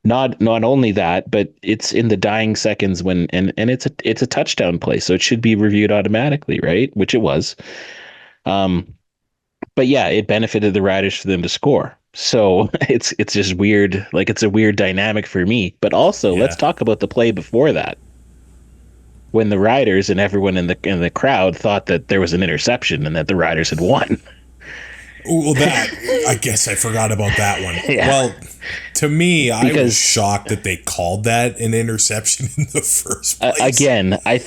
Not only that, but it's in the dying seconds when and it's a touchdown play, so it should be reviewed automatically, right? Which it was. But yeah, it benefited the Riders for them to score. So it's just weird. It's a weird dynamic for me. But also, let's talk about the play before that, when the Riders and everyone in the crowd thought that there was an interception and that the Riders had won. Well, I guess I forgot about that one. Yeah. Well, to me, I was shocked that they called that an interception in the first place. Again, I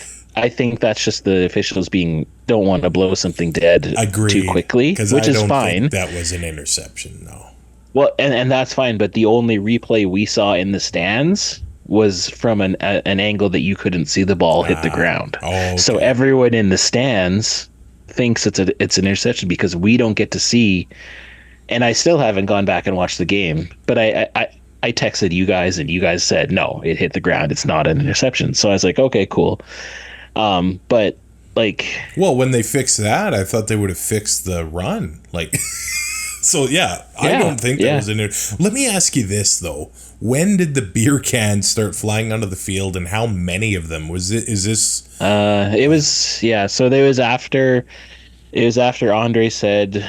think that's just the officials don't want to blow something dead too quickly, which is fine. That was an interception, no. Well, and that's fine, but the only replay we saw in the stands was from an angle that you couldn't see the ball hit the ground. Okay. So everyone in the stands thinks it's an interception because we don't get to see. And I still haven't gone back and watched the game, but I texted you guys, and you guys said no, it hit the ground. It's not an interception. So I was like, okay, cool. But when they fixed that, I thought they would have fixed the run. So I don't think that was in it. Let me ask you this though: when did the beer cans start flying onto the field, and how many of them was it? Is this? It was So it was after Andre said,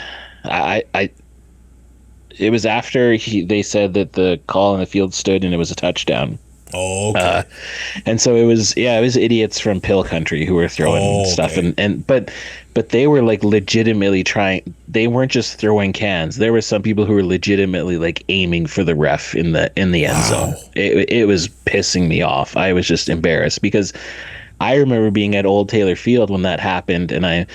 It was after they said that the call in the field stood and it was a touchdown. Oh, okay. And so it was idiots from Pill Country who were throwing stuff, but they were legitimately trying. They weren't just throwing cans. There were some people who were legitimately aiming for the ref in the end zone. It was pissing me off. I was just embarrassed because I remember being at Old Taylor Field when that happened, and I'm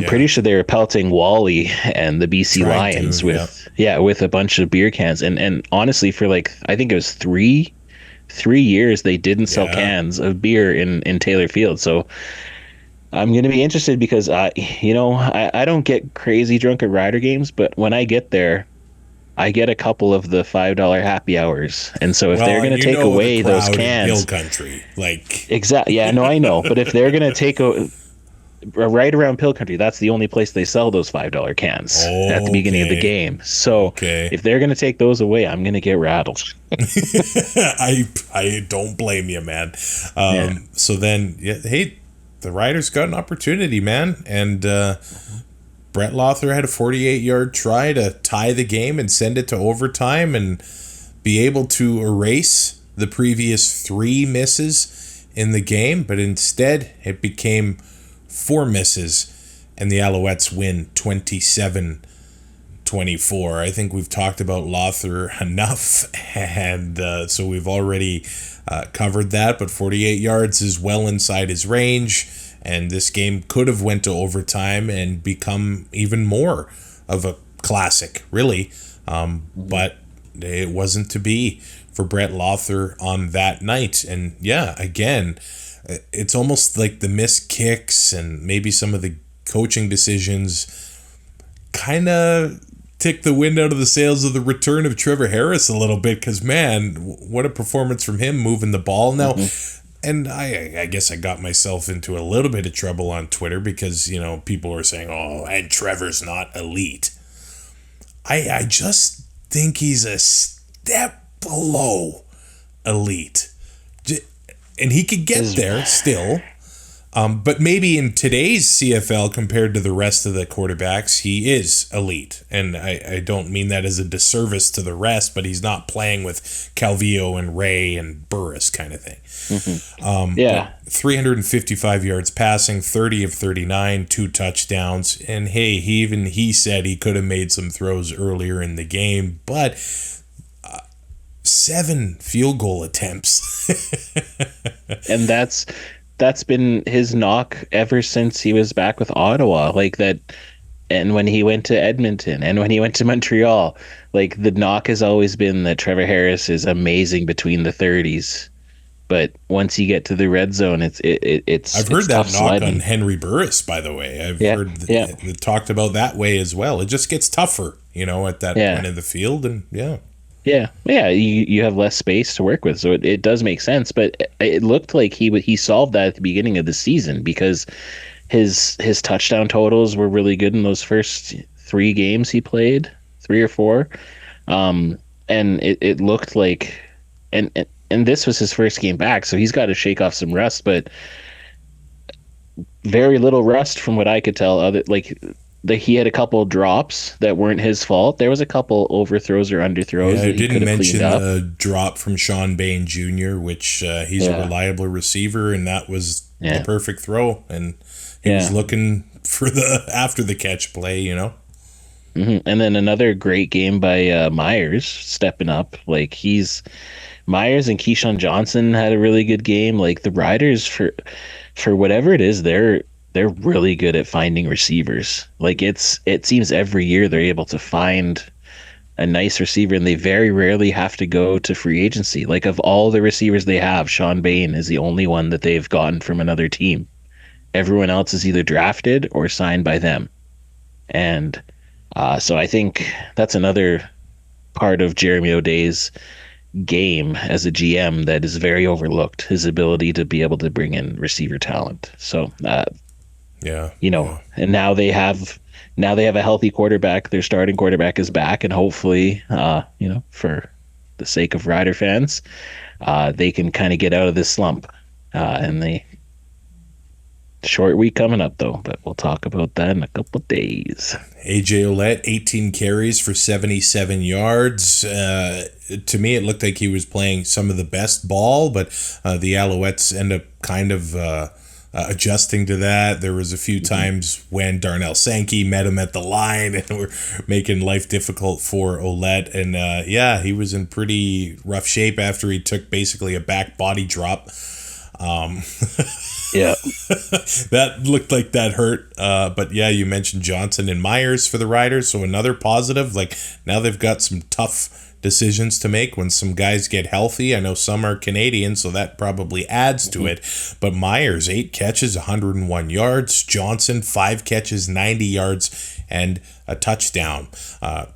pretty sure they were pelting Wally and the BC Lions with a bunch of beer cans. And honestly, for I think it was 3 years they didn't sell cans of beer in Taylor Field. So I'm going to be interested because I don't get crazy drunk at Rider games, but when I get there, I get a couple of the $5 happy hours. And so if they're going to take away those cans, Hill Country, exactly. Yeah, no, I know. But if they're going to take right around Pill Country, that's the only place they sell those $5 cans at the beginning of the game. So if they're going to take those away, I'm going to get rattled. I don't blame you, man. So then, hey, the Riders got an opportunity, man. And Brett Lothar had a 48-yard try to tie the game and send it to overtime and be able to erase the previous 3 misses in the game. But instead, it became 4 misses, and the Alouettes win 27-24. I think we've talked about Lothar enough, and so we've already covered that, but 48 yards is well inside his range, and this game could have went to overtime and become even more of a classic, really. But it wasn't to be for Brett Lothar on that night. And yeah, again, it's almost like the missed kicks and maybe some of the coaching decisions kind of tick the wind out of the sails of the return of Trevor Harris a little bit, because, man, what a performance from him moving the ball. Now, and I guess I got myself into a little bit of trouble on Twitter because, people were saying, oh, and Trevor's not elite. I just think he's a step below elite. And he could get there still. But maybe in today's CFL, compared to the rest of the quarterbacks, he is elite. And I don't mean that as a disservice to the rest, but he's not playing with Calvillo and Ray and Burris kind of thing. 355 yards passing, 30 of 39, 2 touchdowns. And hey, he said he could have made some throws earlier in the game, but 7 field goal attempts. And that's been his knock ever since he was back with Ottawa, like that. And when he went to Edmonton and when he went to Montreal, like the knock has always been that Trevor Harris is amazing between the 30s. But once you get to the red zone, it's I've heard that knock on Henry Burris, by the way. I've heard it talked about that way as well. It just gets tougher, at that point in the field. And you have less space to work with, so it does make sense. But it looked like he solved that at the beginning of the season, because his touchdown totals were really good in those first 3 games he played, 3 or 4, and it looked like and this was his first game back, so he's got to shake off some rust, but very little rust from what I could tell. He had a couple drops that weren't his fault. There was a couple overthrows or underthrows. Yeah, I didn't mention the drop from Sean Bain Jr., which he's a reliable receiver, and that was the perfect throw. And he was looking for the after the catch play, And then another great game by Myers, stepping up. Myers and Keyshawn Johnson had a really good game. Like the Riders, for whatever it is, they're really good at finding receivers. Like it seems every year they're able to find a nice receiver, and they very rarely have to go to free agency. Like of all the receivers they have, Sean Bain is the only one that they've gotten from another team. Everyone else is either drafted or signed by them. And so I think that's another part of Jeremy O'Day's game as a GM that is very overlooked, his ability to be able to bring in receiver talent. So and now they have a healthy quarterback. Their starting quarterback is back, and hopefully for the sake of Rider fans, they can kind of get out of this slump. And the short week coming up though, but we'll talk about that in a couple of days. AJ Ouellette, 18 carries for 77 yards. To me, it looked like he was playing some of the best ball, but the Alouettes end up kind of adjusting to that. There was a few times when Darnell Sankey met him at the line and were making life difficult for Ouellette. And he was in pretty rough shape after he took basically a back body drop. That looked like that hurt. But you mentioned Johnson and Myers for the Riders, so another positive. Like now they've got some tough decisions to make when some guys get healthy. I know some are Canadian, so that probably adds to it. But Myers, 8 catches, 101 yards. Johnson, 5 catches, 90 yards, and a touchdown.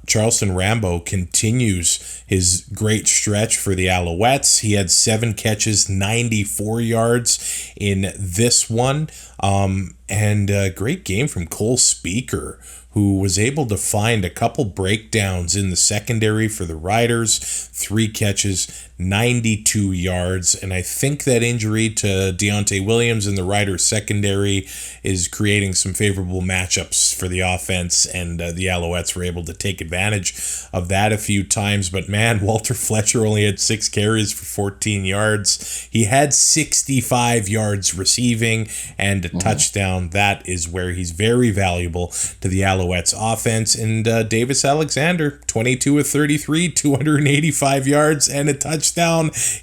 Charleston Rambo continues his great stretch for the Alouettes. He had 7 catches, 94 yards in this one. And a great game from Cole Speaker, who was able to find a couple breakdowns in the secondary for the Riders. 3 catches, 92 yards. And I think that injury to Deontay Williams in the Riders secondary is creating some favorable matchups for the offense. And the Alouettes were able to take advantage of that a few times. But man, Walter Fletcher only had 6 carries for 14 yards. He had 65 yards receiving and a touchdown. That is where he's very valuable to the Alouettes offense. And Davis Alexander, 22 of 33, 285 yards and a touchdown.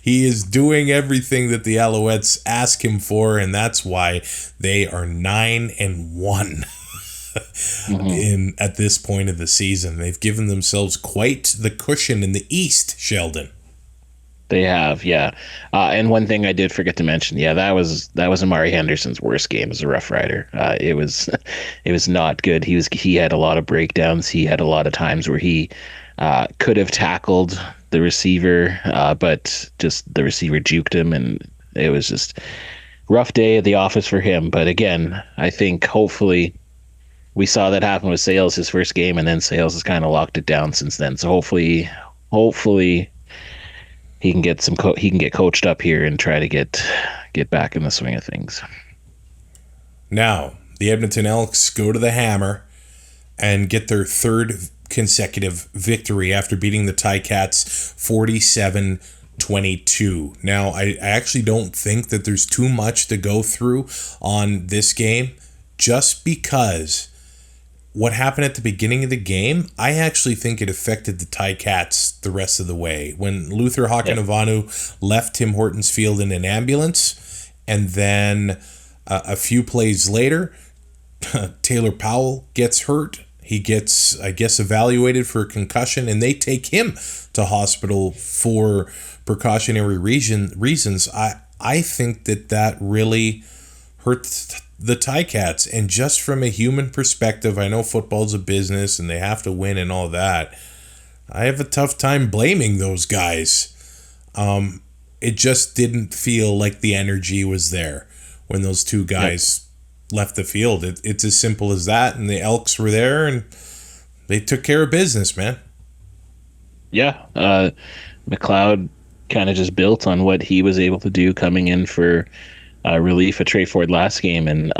He is doing everything that the Alouettes ask him for, and that's why they are 9-1. in at this point of the season. They've given themselves quite the cushion in the East, Sheldon. They have, yeah. And one thing I did forget to mention, that was Amari Henderson's worst game as a Rough Rider. It was not good. He had a lot of breakdowns. He had a lot of times where he could have tackled the receiver, but just the receiver juked him, and it was just rough day at the office for him. But again, I think hopefully we saw that happen with Sales his first game, and then Sales has kind of locked it down since then. So hopefully he can get he can get coached up here and try to get back in the swing of things. Now, the Edmonton Elks go to the Hammer and get their third consecutive victory after beating the Ticats 47-22. Now, I actually don't think that there's too much to go through on this game, just because what happened at the beginning of the game, I actually think it affected the Ticats the rest of the way. When Luther Hakanavanu left Tim Hortons Field in an ambulance, and then a few plays later, Taylor Powell gets hurt. He gets, I guess, evaluated for a concussion, and they take him to hospital for precautionary reasons. I think that really hurt the Ticats. And just from a human perspective, I know football's a business and they have to win and all that. I have a tough time blaming those guys. It just didn't feel like the energy was there when those two guys left the field. It's as simple as that. And the Elks were there and they took care of business, man. Yeah. McLeod kind of just built on what he was able to do coming in for relief at Trey Ford last game. And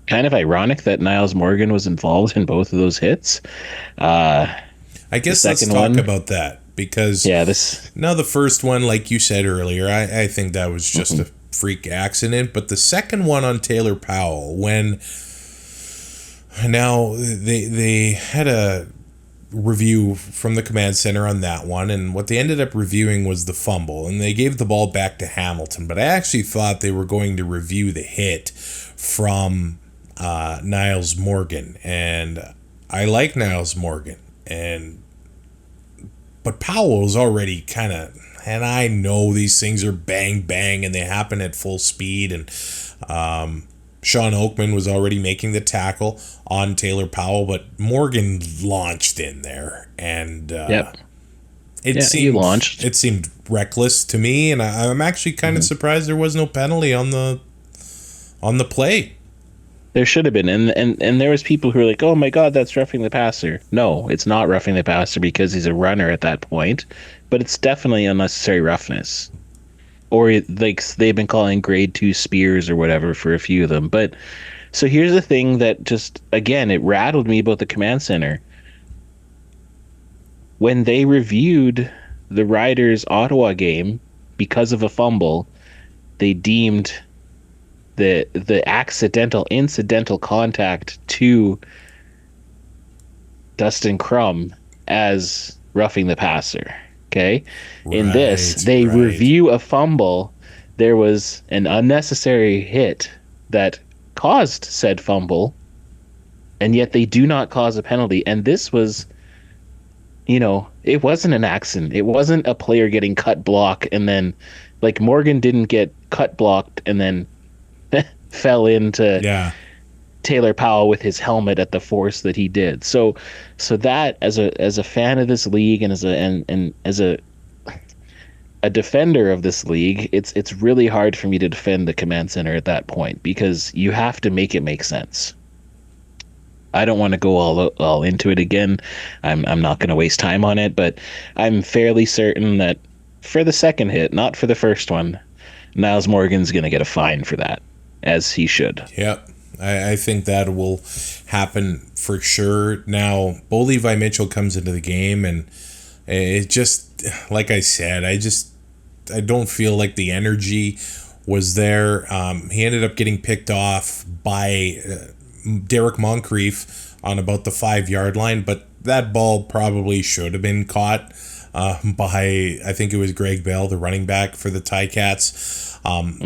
kind of ironic that Niles Morgan was involved in both of those hits. I guess let's talk about that, because now the first one, like you said earlier, I think that was just a freak accident. But the second one on Taylor Powell, when now they had a review from the command center on that one, and what they ended up reviewing was the fumble, and they gave the ball back to Hamilton. But I actually thought they were going to review the hit from Niles Morgan, and I like Niles Morgan, but Powell was already kind of, and I know these things are bang bang and they happen at full speed, and Sean Oakman was already making the tackle on Taylor Powell, but Morgan launched in there, and it seemed reckless to me, and I'm actually kind of surprised there was no penalty on the play. There should have been, and there was people who were like, "Oh my God, that's roughing the passer." No, it's not roughing the passer because he's a runner at that point, but it's definitely unnecessary roughness. Or like they've been calling grade 2 spears or whatever for a few of them. But so here's the thing that just, again, it rattled me about the command center. When they reviewed the Riders Ottawa game because of a fumble, they deemed the incidental contact to Dustin Crum as roughing the passer. Okay. In this, they review a fumble. There was an unnecessary hit that caused said fumble, and yet they do not cause a penalty. And this was, it wasn't an accident. It wasn't a player getting cut block and then, like, Morgan didn't get cut blocked and then fell into Taylor Powell with his helmet at the force that he did. So that as a fan of this league and as a defender of this league, it's really hard for me to defend the command center at that point, because you have to make it make sense. I don't want to go all into it again. I'm not going to waste time on it, but I'm fairly certain that for the second hit, not for the first one, Niles Morgan's going to get a fine for that, as he should. Yep. I think that will happen for sure. Now, Bo Levi Mitchell comes into the game, and it just, like I said, I don't feel like the energy was there. He ended up getting picked off by Derek Moncrief on about the 5-yard line, but that ball probably should have been caught. by, I think it was Greg Bell, the running back for the Ticats.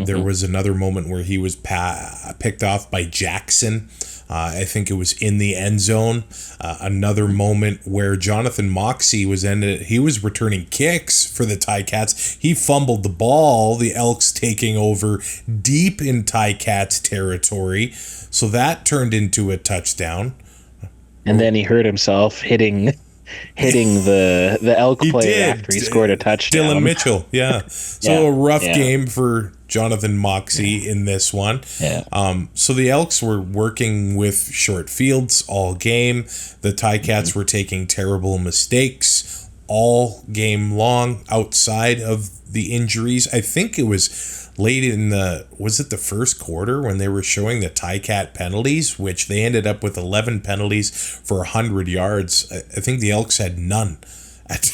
There was another moment where he was picked off by Jackson. I think it was in the end zone. Another moment where Jonathan Moxey was returning kicks for the Ticats. He fumbled the ball, the Elks taking over deep in Ticats territory. So that turned into a touchdown. And then he hurt himself hitting the Elk player after he scored a touchdown. Dylan Mitchell, yeah. So a rough game for Jonathan Moxey in this one. Yeah. So the Elks were working with short fields all game. The Ticats were taking terrible mistakes all game long outside of the injuries. I think it was late in was it the first quarter when they were showing the Ticat penalties, which they ended up with 11 penalties for 100 yards. I think the Elks had none. At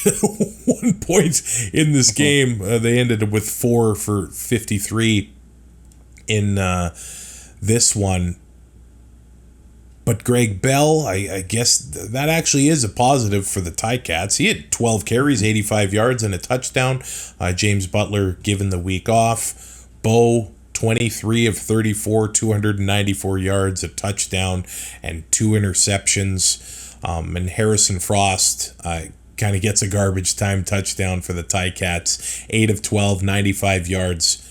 one point in this game, they ended up with 4 for 53 in this one. But Greg Bell, I guess that actually is a positive for the Ticats. He had 12 carries, 85 yards, and a touchdown. James Butler given the week off. Bo, 23 of 34, 294 yards, a touchdown, and 2 interceptions. And Harrison Frost kind of gets a garbage time touchdown for the Ticats. 8 of 12, 95 yards,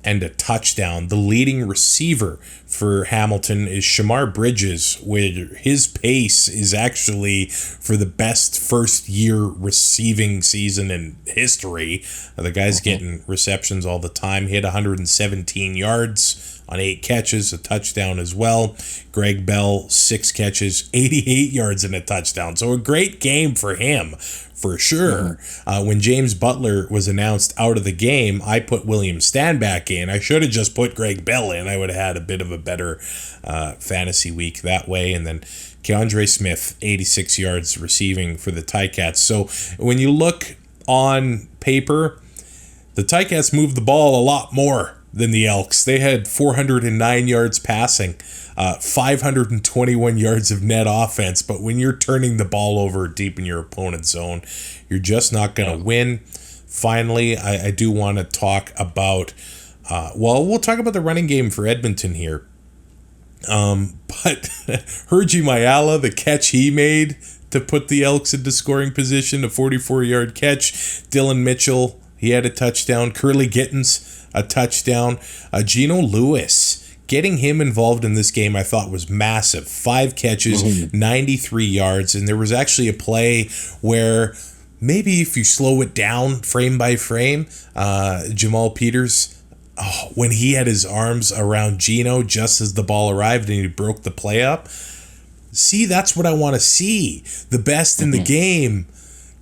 and a touchdown. The leading receiver for Hamilton is Shamar Bridges, where his pace is actually for the best first-year receiving season in history. The guy's getting receptions all the time. He had 117 yards on 8 catches, a touchdown as well. Greg Bell, 6 catches, 88 yards and a touchdown. So a great game for him, for sure. When James Butler was announced out of the game, I put William Stanback in. I should have just put Greg Bell in. I would have had a bit of a better fantasy week that way. And then Keandre Smith, 86 yards receiving for the Ticats. So when you look on paper, the Ticats moved the ball a lot more than the Elks. They had 409 yards passing, 521 yards of net offense. But when you're turning the ball over deep in your opponent's zone, you're just not going to win. Finally, I do want to talk about, we'll talk about the running game for Edmonton here. But Hergy Mayala, the catch he made to put the Elks into scoring position, a 44-yard catch. Dylan Mitchell, he had a touchdown. Curly Gittins, a touchdown. Geno Lewis, getting him involved in this game I thought was massive. 5 catches, 93 yards. And there was actually a play where maybe if you slow it down frame by frame, Jamal Peters, when he had his arms around Geno just as the ball arrived and he broke the play up. See, that's what I want to see. The best in the game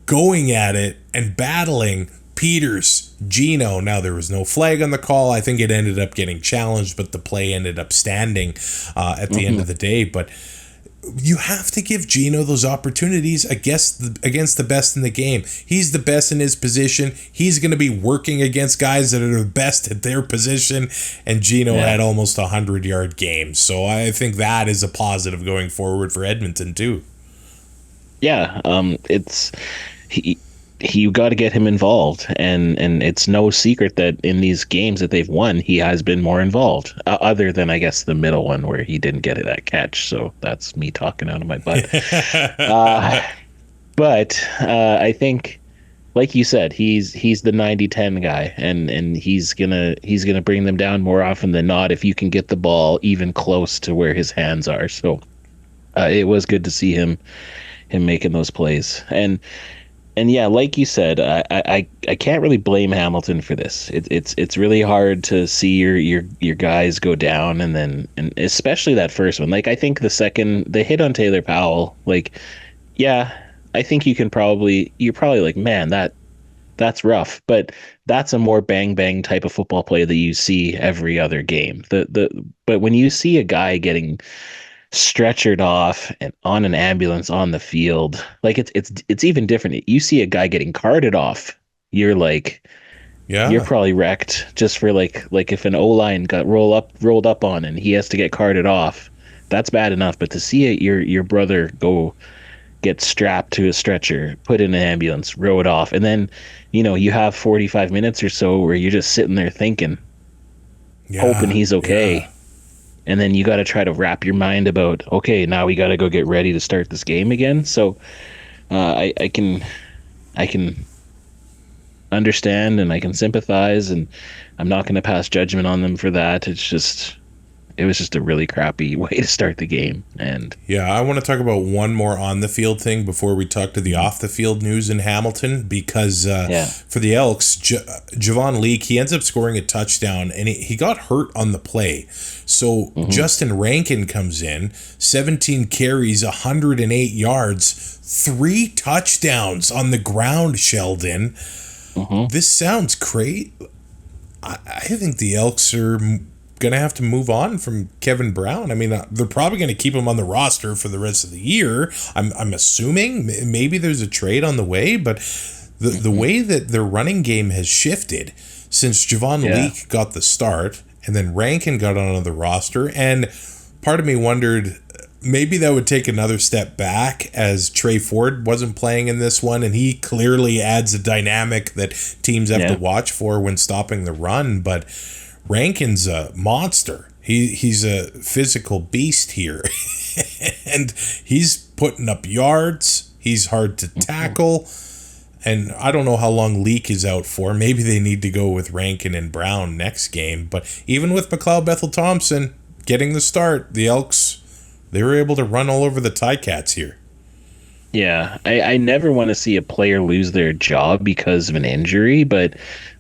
going at it and battling. Peters, Geno. Now, there was no flag on the call. I think it ended up getting challenged, but the play ended up standing at the end of the day. But you have to give Geno those opportunities against the best in the game. He's the best in his position. He's going to be working against guys that are the best at their position. And Geno had almost 100-yard games. So I think that is a positive going forward for Edmonton, too. Yeah, you got to get him involved, and it's no secret that in these games that they've won, he has been more involved, other than I guess the middle one where he didn't get that catch. So that's me talking out of my butt. But I think, like you said, he's the 90-10 guy, and he's gonna bring them down more often than not if you can get the ball even close to where his hands are. So it was good to see him making those plays. And yeah, like you said, I can't really blame Hamilton for this. It's really hard to see your guys go down, and especially that first one. Like, I think the hit on Taylor Powell, like, yeah, I think you're probably like, man, that's rough, but that's a more bang bang type of football play that you see every other game. But when you see a guy getting stretchered off and on an ambulance on the field, like it's even different. You see a guy getting carted off, you're like, you're probably wrecked just for like if an O-line got rolled up on and he has to get carted off, that's bad enough. But to see your brother go get strapped to a stretcher, put in an ambulance, row it off, and then you have 45 minutes or so where you're just sitting there thinking, hoping he's okay. Yeah. And then you got to try to wrap your mind about, okay, now we got to go get ready to start this game again. So I can understand and I can sympathize, and I'm not going to pass judgment on them for that. It was just a really crappy way to start the game. And yeah, I want to talk about one more on the field thing before we talk to the off the field news in Hamilton, because for the Elks, Javon Leake, he ends up scoring a touchdown, and he got hurt on the play. So Justin Rankin comes in, 17 carries, 108 yards, 3 touchdowns on the ground, Sheldon. This sounds great. I think the Elks are going to have to move on from Kevin Brown. I mean, they're probably going to keep him on the roster for the rest of the year. I'm assuming maybe there's a trade on the way, but the way that their running game has shifted since Javon Leake got the start and then Rankin got on the roster, and part of me wondered maybe that would take another step back as Trey Ford wasn't playing in this one, and he clearly adds a dynamic that teams have to watch for when stopping the run. But Rankin's a monster. He's a physical beast here. And he's putting up yards. He's hard to tackle. And I don't know how long Leake is out for. Maybe they need to go with Rankin and Brown next game. But even with McLeod Bethel-Thompson getting the start, the Elks, they were able to run all over the Ticats here. Yeah, I never want to see a player lose their job because of an injury, but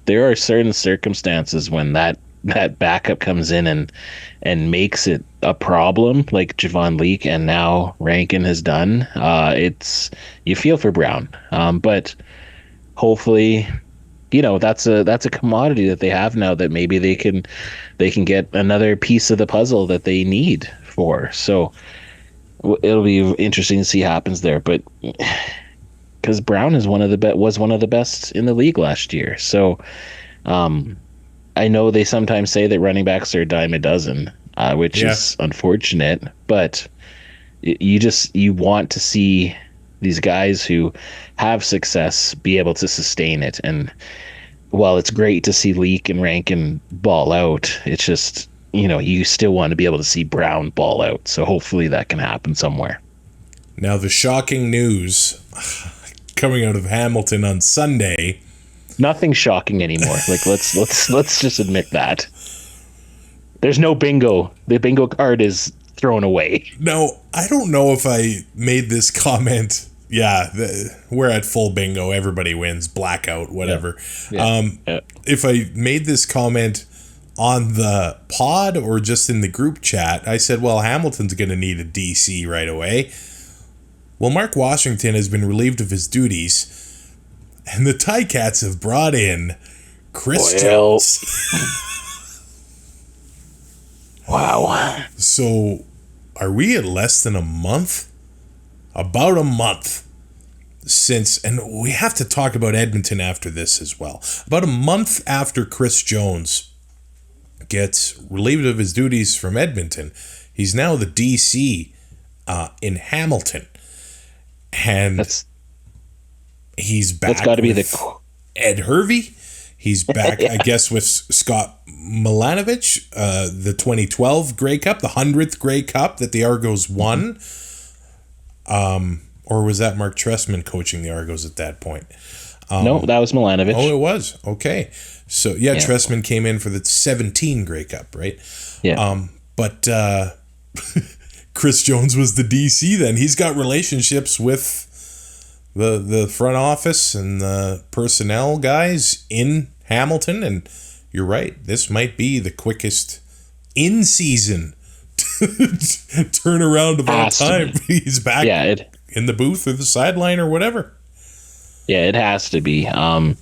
there are certain circumstances when that backup comes in and makes it a problem, like Javon Leake and now Rankin has done. You feel for Brown, but hopefully, that's a commodity that they have now that maybe they can get another piece of the puzzle that they need for. So it'll be interesting to see what happens there, but because Brown was one of the best in the league last year, so I know they sometimes say that running backs are a dime a dozen, which is unfortunate, but you want to see these guys who have success be able to sustain it. And while it's great to see Leake and Rankin ball out, it's just, you still want to be able to see Brown ball out. So hopefully that can happen somewhere. Now, the shocking news coming out of Hamilton on Sunday. Nothing shocking anymore. Like let's just admit that. There's no bingo. The bingo card is thrown away. No, I don't know if I made this comment. Yeah, we're at full bingo. Everybody wins. Blackout, whatever. If I made this comment on the pod or just in the group chat, I said, well, Hamilton's going to need a DC right away. Well, Mark Washington has been relieved of his duties, and the Ticats have brought in Chris Jones. Wow. So, are we at less than a month? About a month since, and we have to talk about Edmonton after this as well. About a month after Chris Jones gets relieved of his duties from Edmonton, he's now the DC in Hamilton. And he's back. That's got to be the Ed Hervey. He's back, I guess, with Scott Milanovic, the 2012 Grey Cup, the 100th Grey Cup that the Argos won. Or was that Mark Trestman coaching the Argos at that point? No, that was Milanovic. Oh, it was. Okay. So, yeah, Trestman came in for the 17 Grey Cup, right? Yeah. But Chris Jones was the DC then. He's got relationships with the front office and the personnel guys in Hamilton, and you're right, this might be the quickest in-season turnaround of all time. He's back in the booth or the sideline or whatever. Yeah, it has to be. And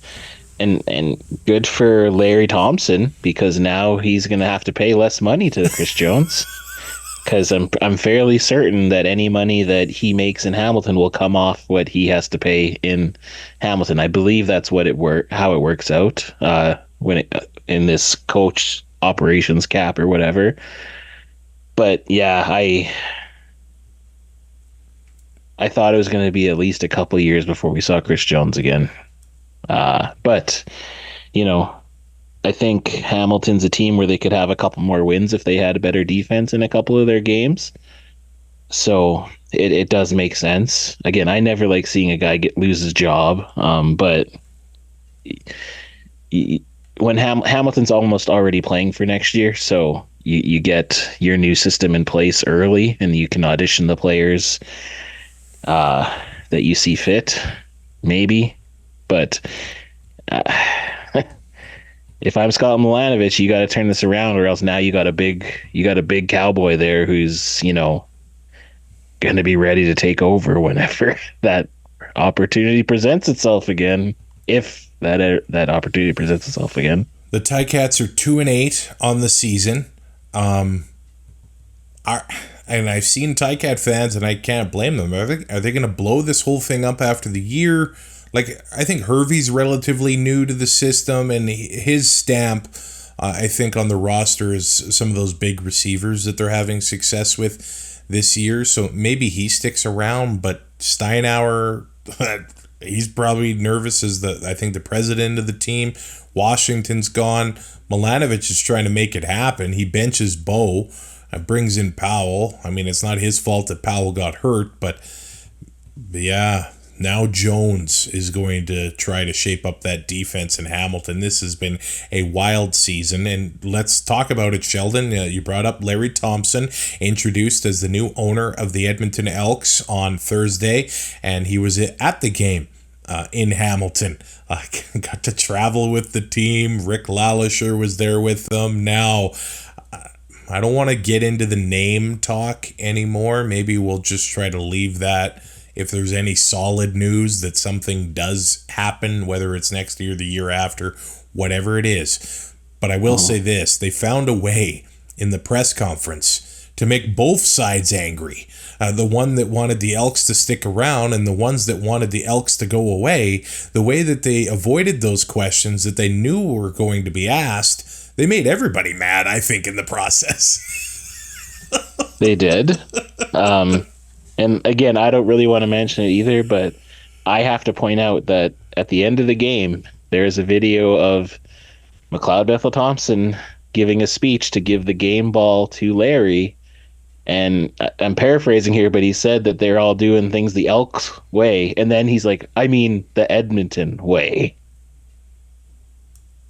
good for Larry Thompson, because now he's going to have to pay less money to Chris Jones. Because I'm fairly certain that any money that he makes in Hamilton will come off what he has to pay in Hamilton. I believe that's what how it works out when in this coach operations cap or whatever. But yeah, I thought it was going to be at least a couple of years before we saw Chris Jones again. But, I think Hamilton's a team where they could have a couple more wins if they had a better defense in a couple of their games. So it does make sense. Again, I never like seeing a guy lose his job. But when Hamilton's almost already playing for next year, so you get your new system in place early, and you can audition the players that you see fit, maybe. But if I'm Scott Milanovic, you got to turn this around, or else now you got a big cowboy there who's going to be ready to take over whenever that opportunity presents itself again. If that opportunity presents itself again. The Ticats are 2-8 on the season. And I've seen Ticat fans, and I can't blame them. Are they going to blow this whole thing up after the year? Like, I think Hervey's relatively new to the system, and his stamp, I think, on the roster is some of those big receivers that they're having success with this year. So maybe he sticks around, but Steinauer, he's probably nervous as the president of the team. Washington's gone. Milanovic is trying to make it happen. He benches Bo, brings in Powell. I mean, it's not his fault that Powell got hurt, but yeah, now Jones is going to try to shape up that defense in Hamilton. This has been a wild season, and let's talk about it, Sheldon. You brought up Larry Thompson, introduced as the new owner of the Edmonton Elks on Thursday, and he was at the game in Hamilton. Got to travel with the team. Rick Lalisher was there with them. Now, I don't want to get into the name talk anymore. Maybe we'll just try to leave that. If there's any solid news that something does happen, whether it's next year, the year after, whatever it is. But I will say this, they found a way in the press conference to make both sides angry. The one that wanted the Elks to stick around and the ones that wanted the Elks to go away, the way that they avoided those questions that they knew were going to be asked, they made everybody mad, I think, in the process. They did. And again, I don't really want to mention it either, but I have to point out that at the end of the game, there's a video of McLeod Bethel Thompson giving a speech to give the game ball to Larry. And I'm paraphrasing here, but he said that they're all doing things the Elks way. And then he's like, I mean, the Edmonton way.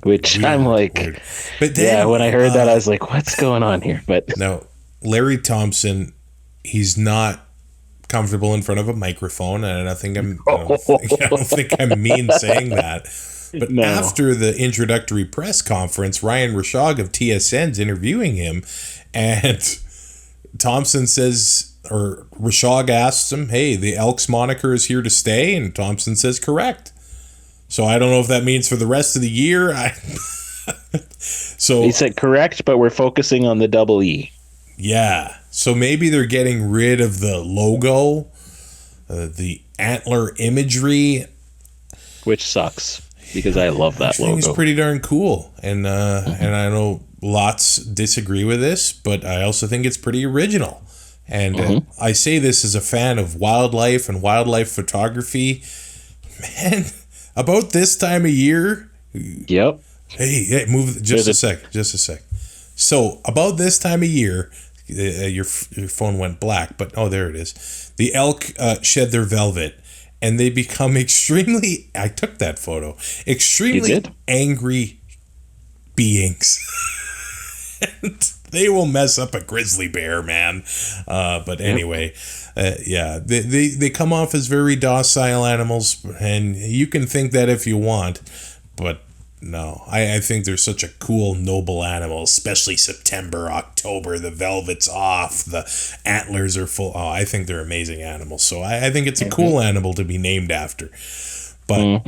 Which weird, I'm like, weird. But then, yeah, when I heard that, I was like, what's going on here? But no, Larry Thompson, he's not comfortable in front of a microphone, and I don't think I'm mean saying that. But no. After the introductory press conference, Ryan Rashog of TSN's interviewing him, and Thompson says, or Rashog asks him, hey, the Elks moniker is here to stay, and Thompson says correct. So I don't know if that means for the rest of the year. So he said correct, but we're focusing on the double E. Yeah. So maybe they're getting rid of the logo, the antler imagery, which sucks because I love that logo. I think it's pretty darn cool, and I know lots disagree with this, but I also think it's pretty original. And I say this as a fan of wildlife and wildlife photography. Man, about this time of year. Yep. Hey, move just a sec. So about this time of year, your phone went black, but there it is. The elk shed their velvet, and they become extremely. I took that photo. Extremely angry beings. And they will mess up a grizzly bear, man. But anyway, yeah, they come off as very docile animals, and you can think that if you want, but no, I think they're such a cool, noble animal, especially September, October. The velvet's off, the antlers are full. Oh, I think they're amazing animals. So I think it's a cool animal to be named after. But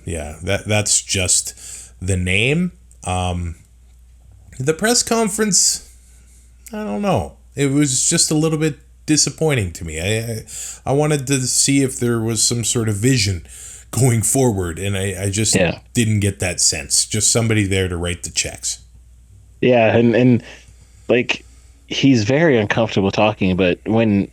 yeah, that's just the name. The press conference, I don't know. It was just a little bit disappointing to me. I wanted to see if there was some sort of vision going forward, and I just didn't get that sense. Just somebody there to write the checks. Yeah, and like, he's very uncomfortable talking, but when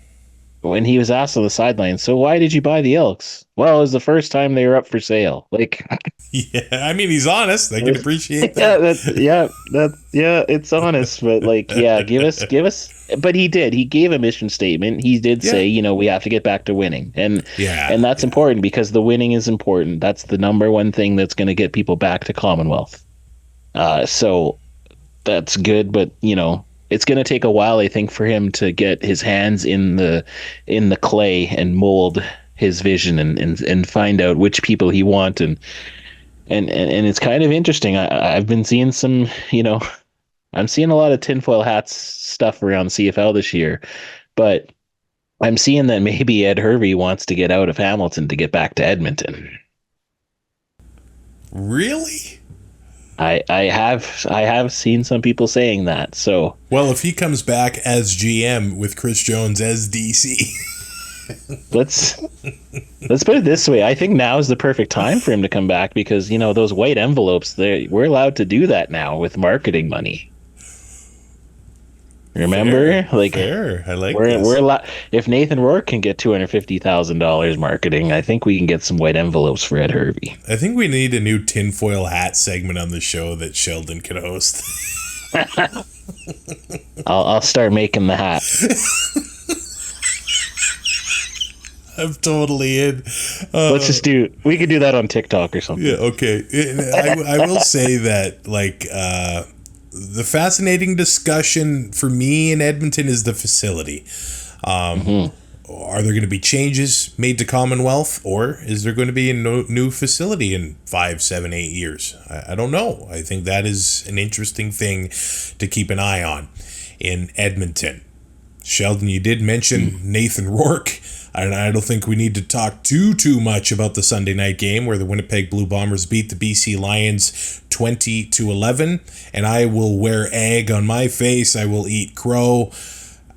when he was asked on the sideline, so why did you buy the Elks? Well, it was the first time they were up for sale. Like, Yeah, I mean, he's honest. I can appreciate yeah, that. it's honest, but like, yeah, give us. But he did. He gave a mission statement. He did Yeah. say, we have to get back to winning, and that's Yeah. important because the winning is important. That's the number one thing that's going to get people back to Commonwealth. So that's good, but it's going to take a while, I think, for him to get his hands in the clay and mold his vision and find out which people he wants and it's kind of interesting. I've been seeing some, I'm seeing a lot of tinfoil hats stuff around CFL this year, but I'm seeing that maybe Ed Hervey wants to get out of Hamilton to get back to Edmonton. Really? I have seen some people saying that. So, well, if he comes back as GM with Chris Jones as DC, let's put it this way. I think now is the perfect time for him to come back because those white envelopes. We're allowed to do that now with marketing money. Remember, fair. I like we're this. allowed. If Nathan Rourke can get $250,000 marketing, I think we can get some white envelopes for Ed Hervey. I think we need a new tinfoil hat segment on the show that Sheldon can host. I'll start making the hat. I'm totally in. Let's just we could do that on TikTok or something. Yeah, okay. I will say that, the fascinating discussion for me in Edmonton is the facility. Are there going to be changes made to Commonwealth, or is there going to be a new facility in 5, 7, 8 years? I don't know. I think that is an interesting thing to keep an eye on in Edmonton. Sheldon, you did mention Nathan Rourke. I don't think we need to talk too much about the Sunday night game where the Winnipeg Blue Bombers beat the BC Lions 20-11. And I will wear egg on my face. I will eat crow.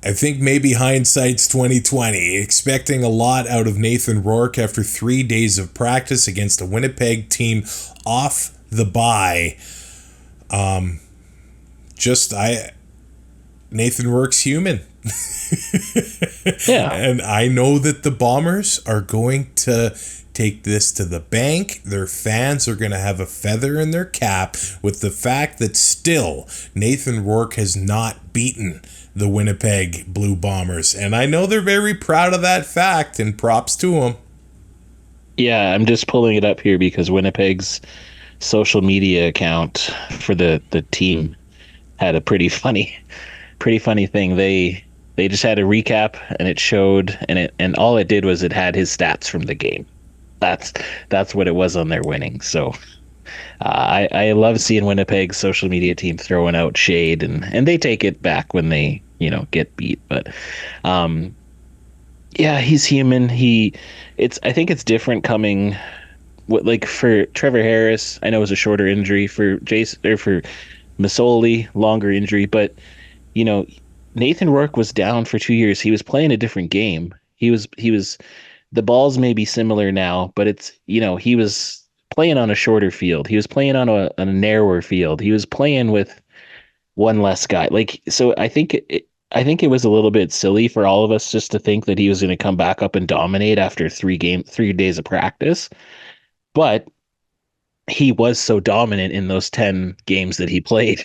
I think maybe hindsight's 2020. Expecting a lot out of Nathan Rourke after 3 days of practice against a Winnipeg team off the bye. Nathan Rourke's human. Yeah. And I know that the Bombers are going to take this to the bank. Their fans are going to have a feather in their cap with the fact that still Nathan Rourke has not beaten the Winnipeg Blue Bombers. And I know they're very proud of that fact, and props to them. Yeah, I'm just pulling it up here because Winnipeg's social media account for the team had a pretty funny thing. They just had a recap and it showed and all it did was it had his stats from the game. That's what it was on their winning. So I love seeing Winnipeg's social media team throwing out shade and they take it back when they get beat. But yeah, he's human. I think it's different coming. Like for Trevor Harris, I know it was a shorter injury. For Masoli, longer injury, but Nathan Rourke was down for 2 years. He was playing a different game. He was the balls may be similar now, but it's he was playing on a shorter field. He was playing on a narrower field. He was playing with one less guy. So I think it was a little bit silly for all of us just to think that he was going to come back up and dominate after 3 days of practice. But he was so dominant in those 10 games that he played.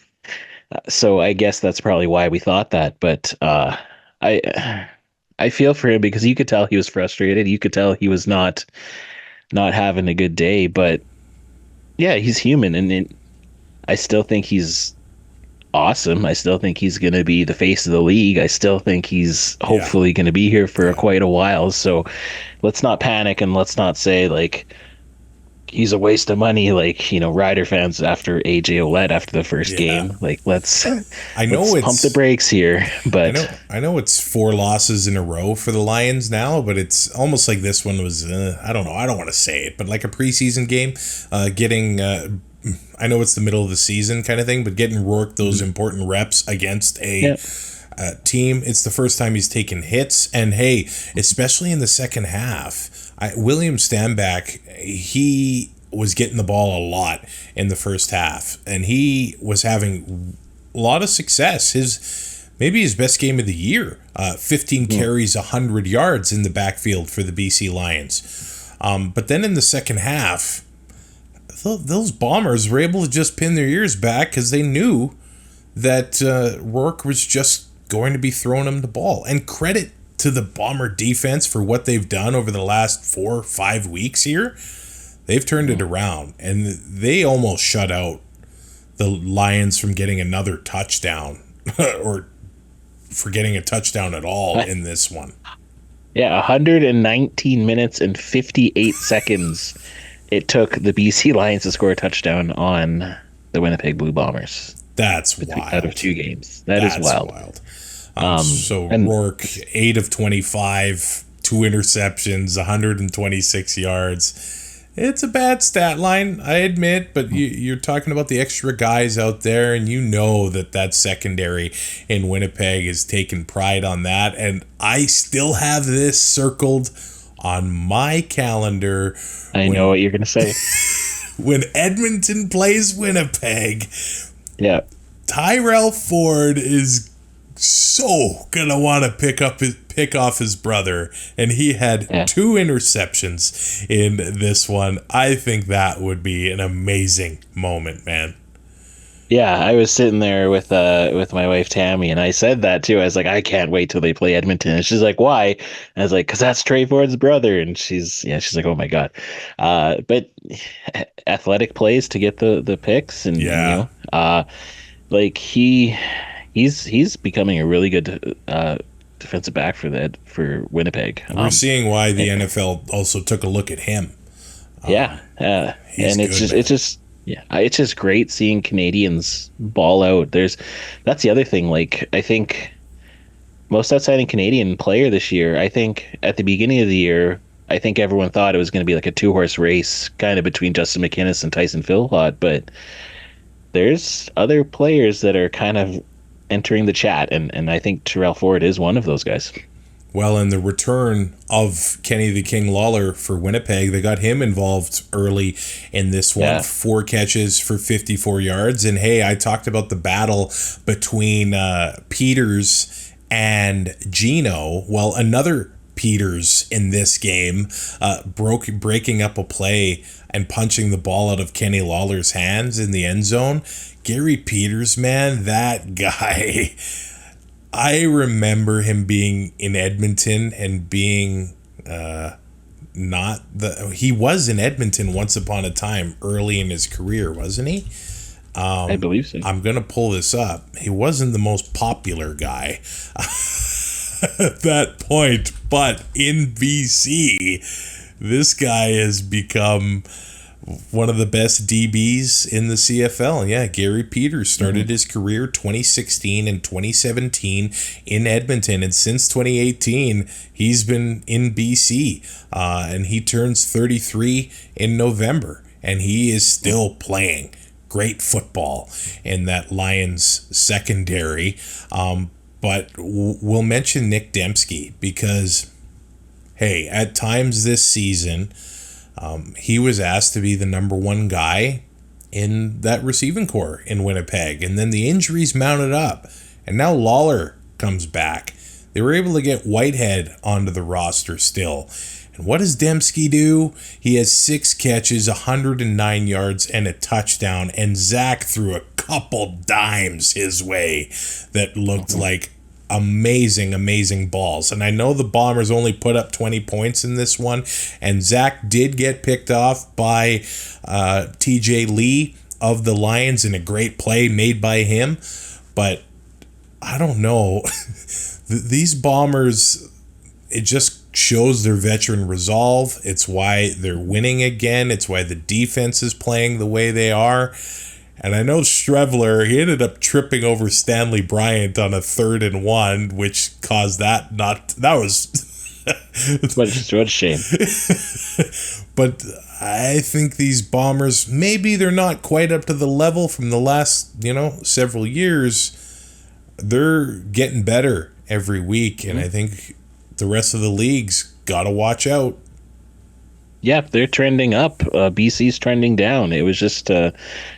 So I guess that's probably why we thought that. But I feel for him because you could tell he was frustrated. You could tell he was not having a good day. But yeah, he's human, and I still think he's awesome. I still think he's going to be the face of the league. I still think he's hopefully going to be here for quite a while. So let's not panic and let's not say he's a waste of money, Rider fans after AJ Ouellette after the first game. Let's pump the brakes here. But I know it's 4 losses in a row for the Lions now, but it's almost like this one was I don't know. I don't want to say it, but like a preseason game, getting I know it's the middle of the season kind of thing, but getting Rourke those important reps against a team. It's the first time he's taken hits, and hey, especially in the second half. William Stanback, he was getting the ball a lot in the first half, and he was having a lot of success. His maybe his best game of the year. 15 carries, 100 yards in the backfield for the BC Lions. But then in the second half, those Bombers were able to just pin their ears back because they knew that Rourke was just going to be throwing them the ball. And credit to the Bomber defense for what they've done over the last 4 or 5 weeks here. They've turned it around, and they almost shut out the Lions from getting another touchdown or for getting a touchdown at all in this one. Yeah, 119 minutes and 58 seconds it took the BC Lions to score a touchdown on the Winnipeg Blue Bombers. That's wild. Out of 2 games. That's wild. So Rourke, 8 of 25, 2 interceptions, 126 yards. It's a bad stat line, I admit, but you're talking about the extra guys out there, and you know that secondary in Winnipeg is taking pride on that. And I still have this circled on my calendar. I know what you're going to say. When Edmonton plays Winnipeg, yeah, Tyrell Ford is so gonna want to pick off his brother, and he had 2 interceptions in this one. I think that would be an amazing moment, man. Yeah, I was sitting there with my wife Tammy, and I said that too. I was like, I can't wait till they play Edmonton. And she's like, why? And I was like, because that's Trey Ford's brother. And she's like, oh my god. But athletic plays to get the picks, and like he's becoming a really good defensive back for Winnipeg. We're seeing why the NFL also took a look at him. And it's just great seeing Canadians ball out. That's the other thing. Like, I think most outstanding Canadian player this year, I think at the beginning of the year, I think everyone thought it was going to be like a 2-horse race kind of between Justin McInnis and Tyson Philpott, but there's other players that are kind of entering the chat, and I think Tyrell Ford is one of those guys. Well, in the return of Kenny the King Lawler for Winnipeg, they got him involved early in this one. 4 catches for 54 yards. And hey, I talked about the battle between Peters and Gino. Well, another Peters in this game, breaking up a play and punching the ball out of Kenny Lawler's hands in the end zone. Gary Peters, man, that guy... I remember him being in Edmonton and being he was in Edmonton once upon a time early in his career, wasn't he? I believe so. I'm going to pull this up. He wasn't the most popular guy at that point, but in BC, this guy has become one of the best DBs in the CFL. Yeah, Gary Peters started his career 2016 and 2017 in Edmonton, and since 2018 he's been in BC, and he turns 33 in November, and he is still playing great football in that Lions secondary. But we'll mention Nick Dembski because, hey, at times this season, he was asked to be the number 1 guy in that receiving corps in Winnipeg. And then the injuries mounted up. And now Lawler comes back. They were able to get Whitehead onto the roster still. And what does Dembski do? He has 6 catches, 109 yards, and a touchdown. And Zach threw a couple dimes his way that looked like amazing balls. And I know the Bombers only put up 20 points in this one, and Zach did get picked off by TJ Lee of the Lions in a great play made by him. But I don't know. These Bombers, it just shows their veteran resolve. It's why they're winning again. It's why the defense is playing the way they are. And I know Strevler, he ended up tripping over Stanley Bryant on a 3rd and 1, which caused that was... what a shame. But I think these Bombers, maybe they're not quite up to the level from the last, several years. They're getting better every week, and I think the rest of the league's got to watch out. Yeah, they're trending up. BC's trending down. It was just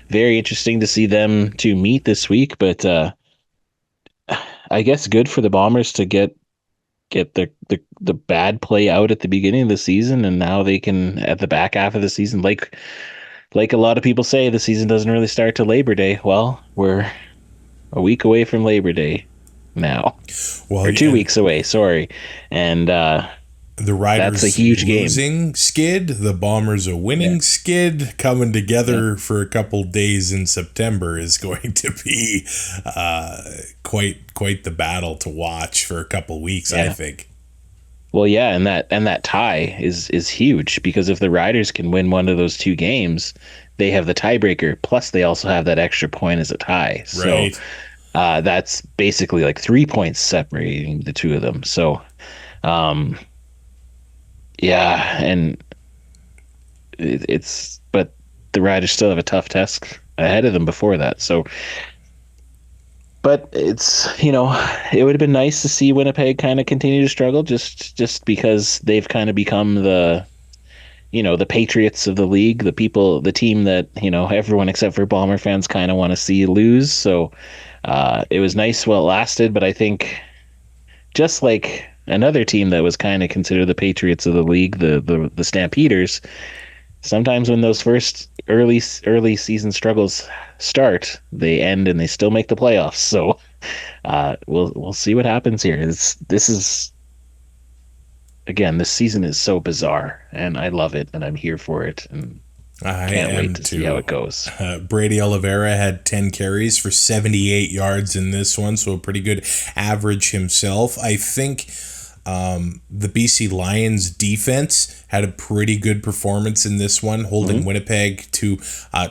very interesting to see them to meet this week. But I guess good for the Bombers to get the bad play out at the beginning of the season, and now they can at the back half of the season, like a lot of people say, the season doesn't really start till Labor Day. Well, we're a week away from Labor Day now, or 2 weeks away. Sorry, and the Riders that's a huge losing skid, the Bombers a winning skid, coming together for a couple days in September is going to be quite the battle to watch for a couple weeks, I think. Well, yeah, and that tie is huge, because if the Riders can win one of those 2 games, they have the tiebreaker. Plus, they also have that extra point as a tie. Right. So that's basically like 3 points separating the 2 of them. So, yeah, and but the Riders still have a tough task ahead of them before that. So, but it's, it would have been nice to see Winnipeg kind of continue to struggle, just because they've kind of become the Patriots of the league, the team that, everyone except for Bomber fans kind of want to see lose. So it was nice while it lasted, but I think just like another team that was kind of considered the Patriots of the league, the Stampeders, sometimes when those first early season struggles start, they end and they still make the playoffs. So we'll see what happens here. This season is so bizarre, and I love it, and I'm here for it, and I can't wait to see how it goes. Brady Oliveira had 10 carries for 78 yards in this one, so a pretty good average himself. I think the BC Lions defense had a pretty good performance in this one, holding Winnipeg to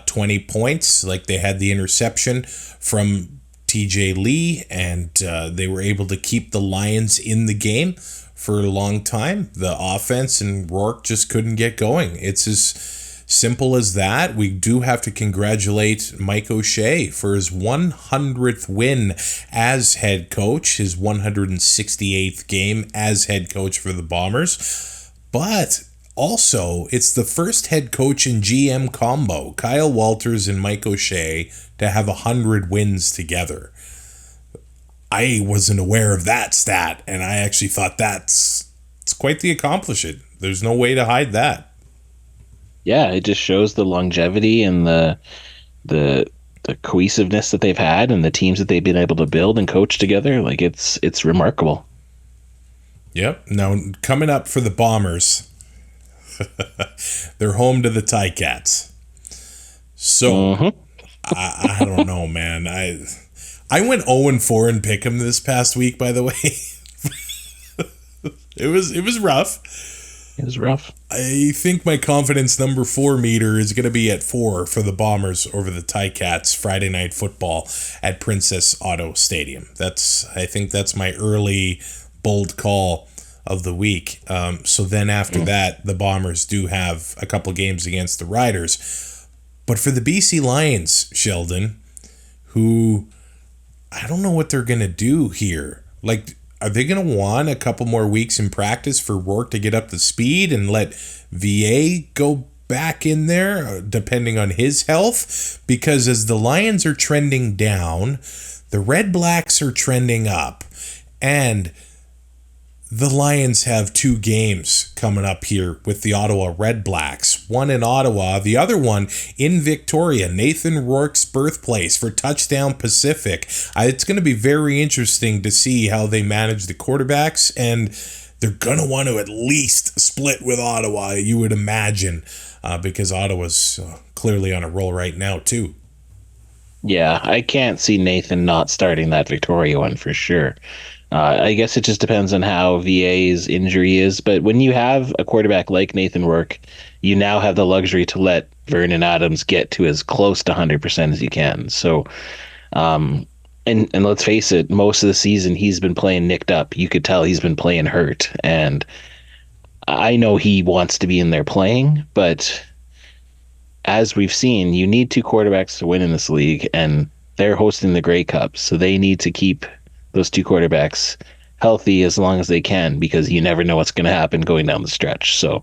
20 points. Like, they had the interception from TJ Lee, and they were able to keep the Lions in the game for a long time. The offense and Rourke just couldn't get going. It's as simple as that. We do have to congratulate Mike O'Shea for his 100th win as head coach, his 168th game as head coach for the Bombers. But also, it's the first head coach and GM combo, Kyle Walters and Mike O'Shea, to have 100 wins together. I wasn't aware of that stat, and I actually thought it's quite the accomplishment. There's no way to hide that. Yeah, it just shows the longevity and the cohesiveness that they've had, and the teams that they've been able to build and coach together. Like, it's remarkable. Yep. Now, coming up for the Bombers, they're home to the Ticats. So, I don't know, man. I went 0-4 in Pick'em this past week, by the way. It was rough. It was rough. I think my confidence number 4 meter is going to be at 4 for the Bombers over the Ticats Friday Night Football at Princess Auto Stadium. I think that's my early bold call of the week. So then after that, the Bombers do have a couple games against the Riders. But for the BC Lions, Sheldon, who I don't know what they're going to do here. Like, are they going to want a couple more weeks in practice for Rourke to get up to speed and let VA go back in there, depending on his health? Because as the Lions are trending down, the REDBLACKS are trending up. And the Lions have 2 games coming up here with the Ottawa REDBLACKS. One in Ottawa, the other one in Victoria, Nathan Rourke's birthplace, for Touchdown Pacific. It's going to be very interesting to see how they manage the quarterbacks, and they're going to want to at least split with Ottawa, you would imagine, because Ottawa's clearly on a roll right now, too. Yeah, I can't see Nathan not starting that Victoria one for sure. I guess it just depends on how VA's injury is. But when you have a quarterback like Nathan Rourke, you now have the luxury to let Vernon Adams get to as close to 100% as you can. So, and let's face it, most of the season he's been playing nicked up. You could tell he's been playing hurt. And I know he wants to be in there playing, but as we've seen, you need 2 quarterbacks to win in this league, and they're hosting the Grey Cup. So they need to keep those 2 quarterbacks healthy as long as they can, because you never know what's going to happen going down the stretch. So,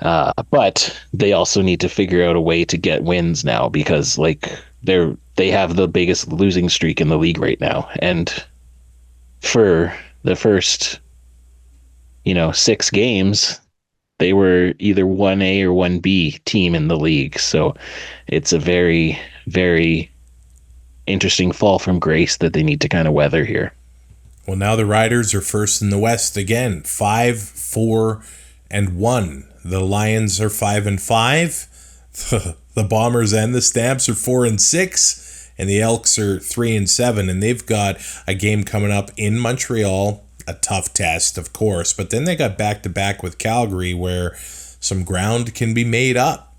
but they also need to figure out a way to get wins now, because they have the biggest losing streak in the league right now, and for the first, 6 games, they were either 1A or 1B team in the league. So it's a very, very interesting fall from grace that they need to kind of weather here. Well, now the Riders are first in the West again, 5-4-1. The Lions are 5-5. The Bombers and the Stamps are 4-6, and the Elks are 3-7. And they've got a game coming up in Montreal, a tough test, of course. But then they got back-to-back with Calgary, where some ground can be made up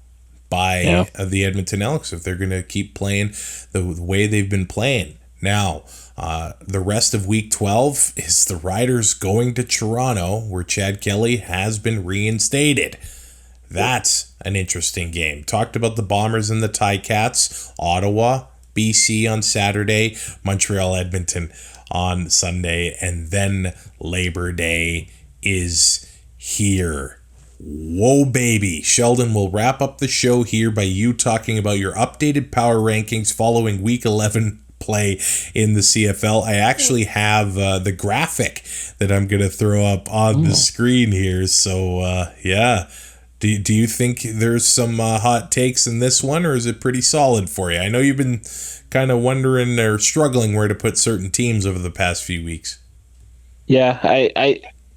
by the Edmonton Elks if they're going to keep playing the way they've been playing. Now, the rest of Week 12 is the Riders going to Toronto, where Chad Kelly has been reinstated. That's an interesting game. Talked about the Bombers and the Ticats. Ottawa, BC on Saturday. Montreal, Edmonton on Sunday. And then Labor Day is here. Whoa, baby. Sheldon, will wrap up the show here by you talking about your updated power rankings following Week 11 play in the CFL. I actually have the graphic that I'm going to throw up on the screen here. So, Do you think there's some hot takes in this one, or is it pretty solid for you? I know you've been kind of wondering or struggling where to put certain teams over the past few weeks. Yeah,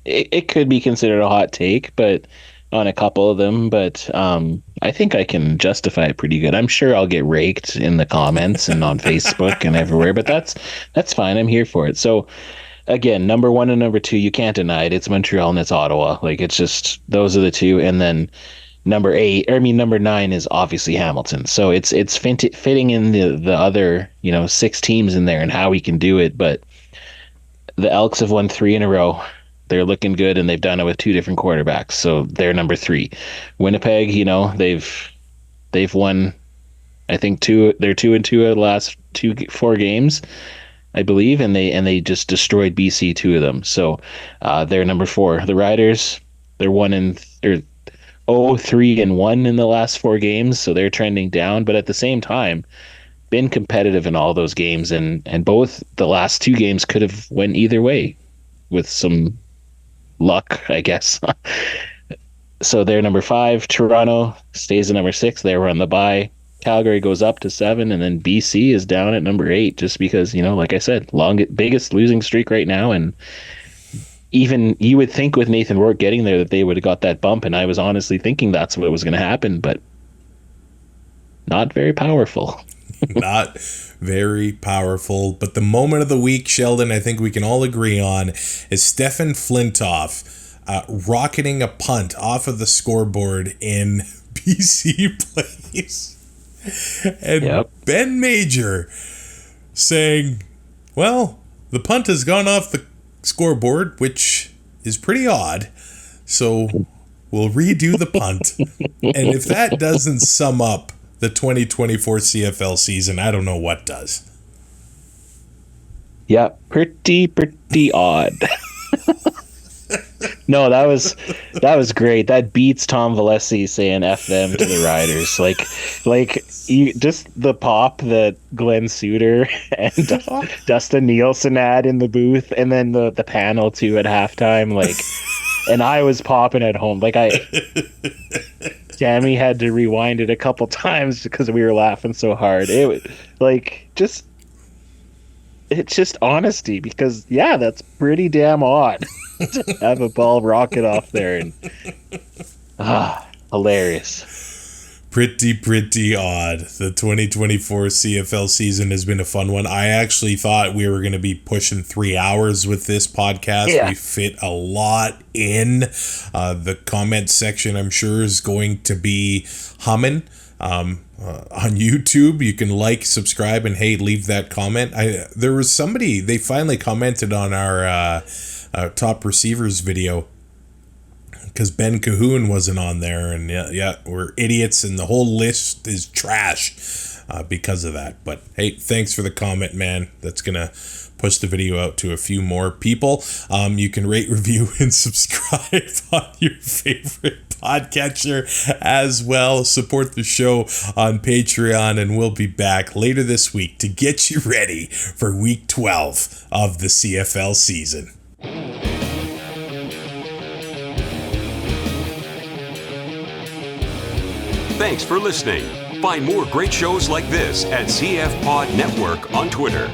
it could be considered a hot take, but on a couple of them, but I think I can justify it pretty good. I'm sure I'll get raked in the comments and on Facebook and everywhere, but that's fine. I'm here for it. So again, number 1 and number 2, you can't deny it. It's Montreal and it's Ottawa. Like, it's just, those are the two. And then number 9 is obviously Hamilton. So it's fitting in the other, 6 teams in there and how we can do it. But the Elks have won 3 in a row. They're looking good, and they've done it with 2 different quarterbacks. So they're number 3. Winnipeg, they've won, I think they're 2-2 of the last 4 games, I believe, and they just destroyed BC 2 of them. So they're number 4. The Riders, they're 0-3-1 in the last 4 games, so they're trending down. But at the same time, been competitive in all those games, and both the last 2 games could have went either way with some luck, I guess. So they're number 5. Toronto stays at number 6. They were on the bye. Calgary goes up to 7, and then BC is down at number 8, just because, like I said, biggest losing streak right now. And even you would think with Nathan Rourke getting there that they would have got that bump, and I was honestly thinking that's what was going to happen, but not very powerful. Not very powerful. But the moment of the week, Sheldon, I think we can all agree on, is Stefan Flintoff rocketing a punt off of the scoreboard in BC Place. And Ben Major saying, well, the punt has gone off the scoreboard, which is pretty odd. So we'll redo the punt. And if that doesn't sum up the 2024 CFL season, I don't know what does. Yeah, pretty odd. No, that was great. That beats Tom Valesi saying "F them" to the Riders. Like you just the pop that Glenn Suter and Dustin Nielsen had in the booth, and then the panel too at halftime. Like, and I was popping at home. Like Jamie had to rewind it a couple times because we were laughing so hard. It was it's just honesty, because that's pretty damn odd to have a ball rocket off there, and hilarious. Pretty odd. The 2024 CFL season has been a fun one. I actually thought we were going to be pushing 3 hours with this podcast. We fit a lot in. The comment section, I'm sure, is going to be humming. On YouTube, you can subscribe, and leave that comment. There was somebody, they finally commented on our top receivers video, because Ben Cahoon wasn't on there, and we're idiots, and the whole list is trash because of that. But hey, thanks for the comment, man. That's gonna push the video out to a few more people. You can rate, review, and subscribe on your favorite podcatcher as well. Support the show on Patreon, and we'll be back later this week to get you ready for week 12 of the CFL season. Thanks for listening. Find more great shows like this at CF Pod Network on Twitter.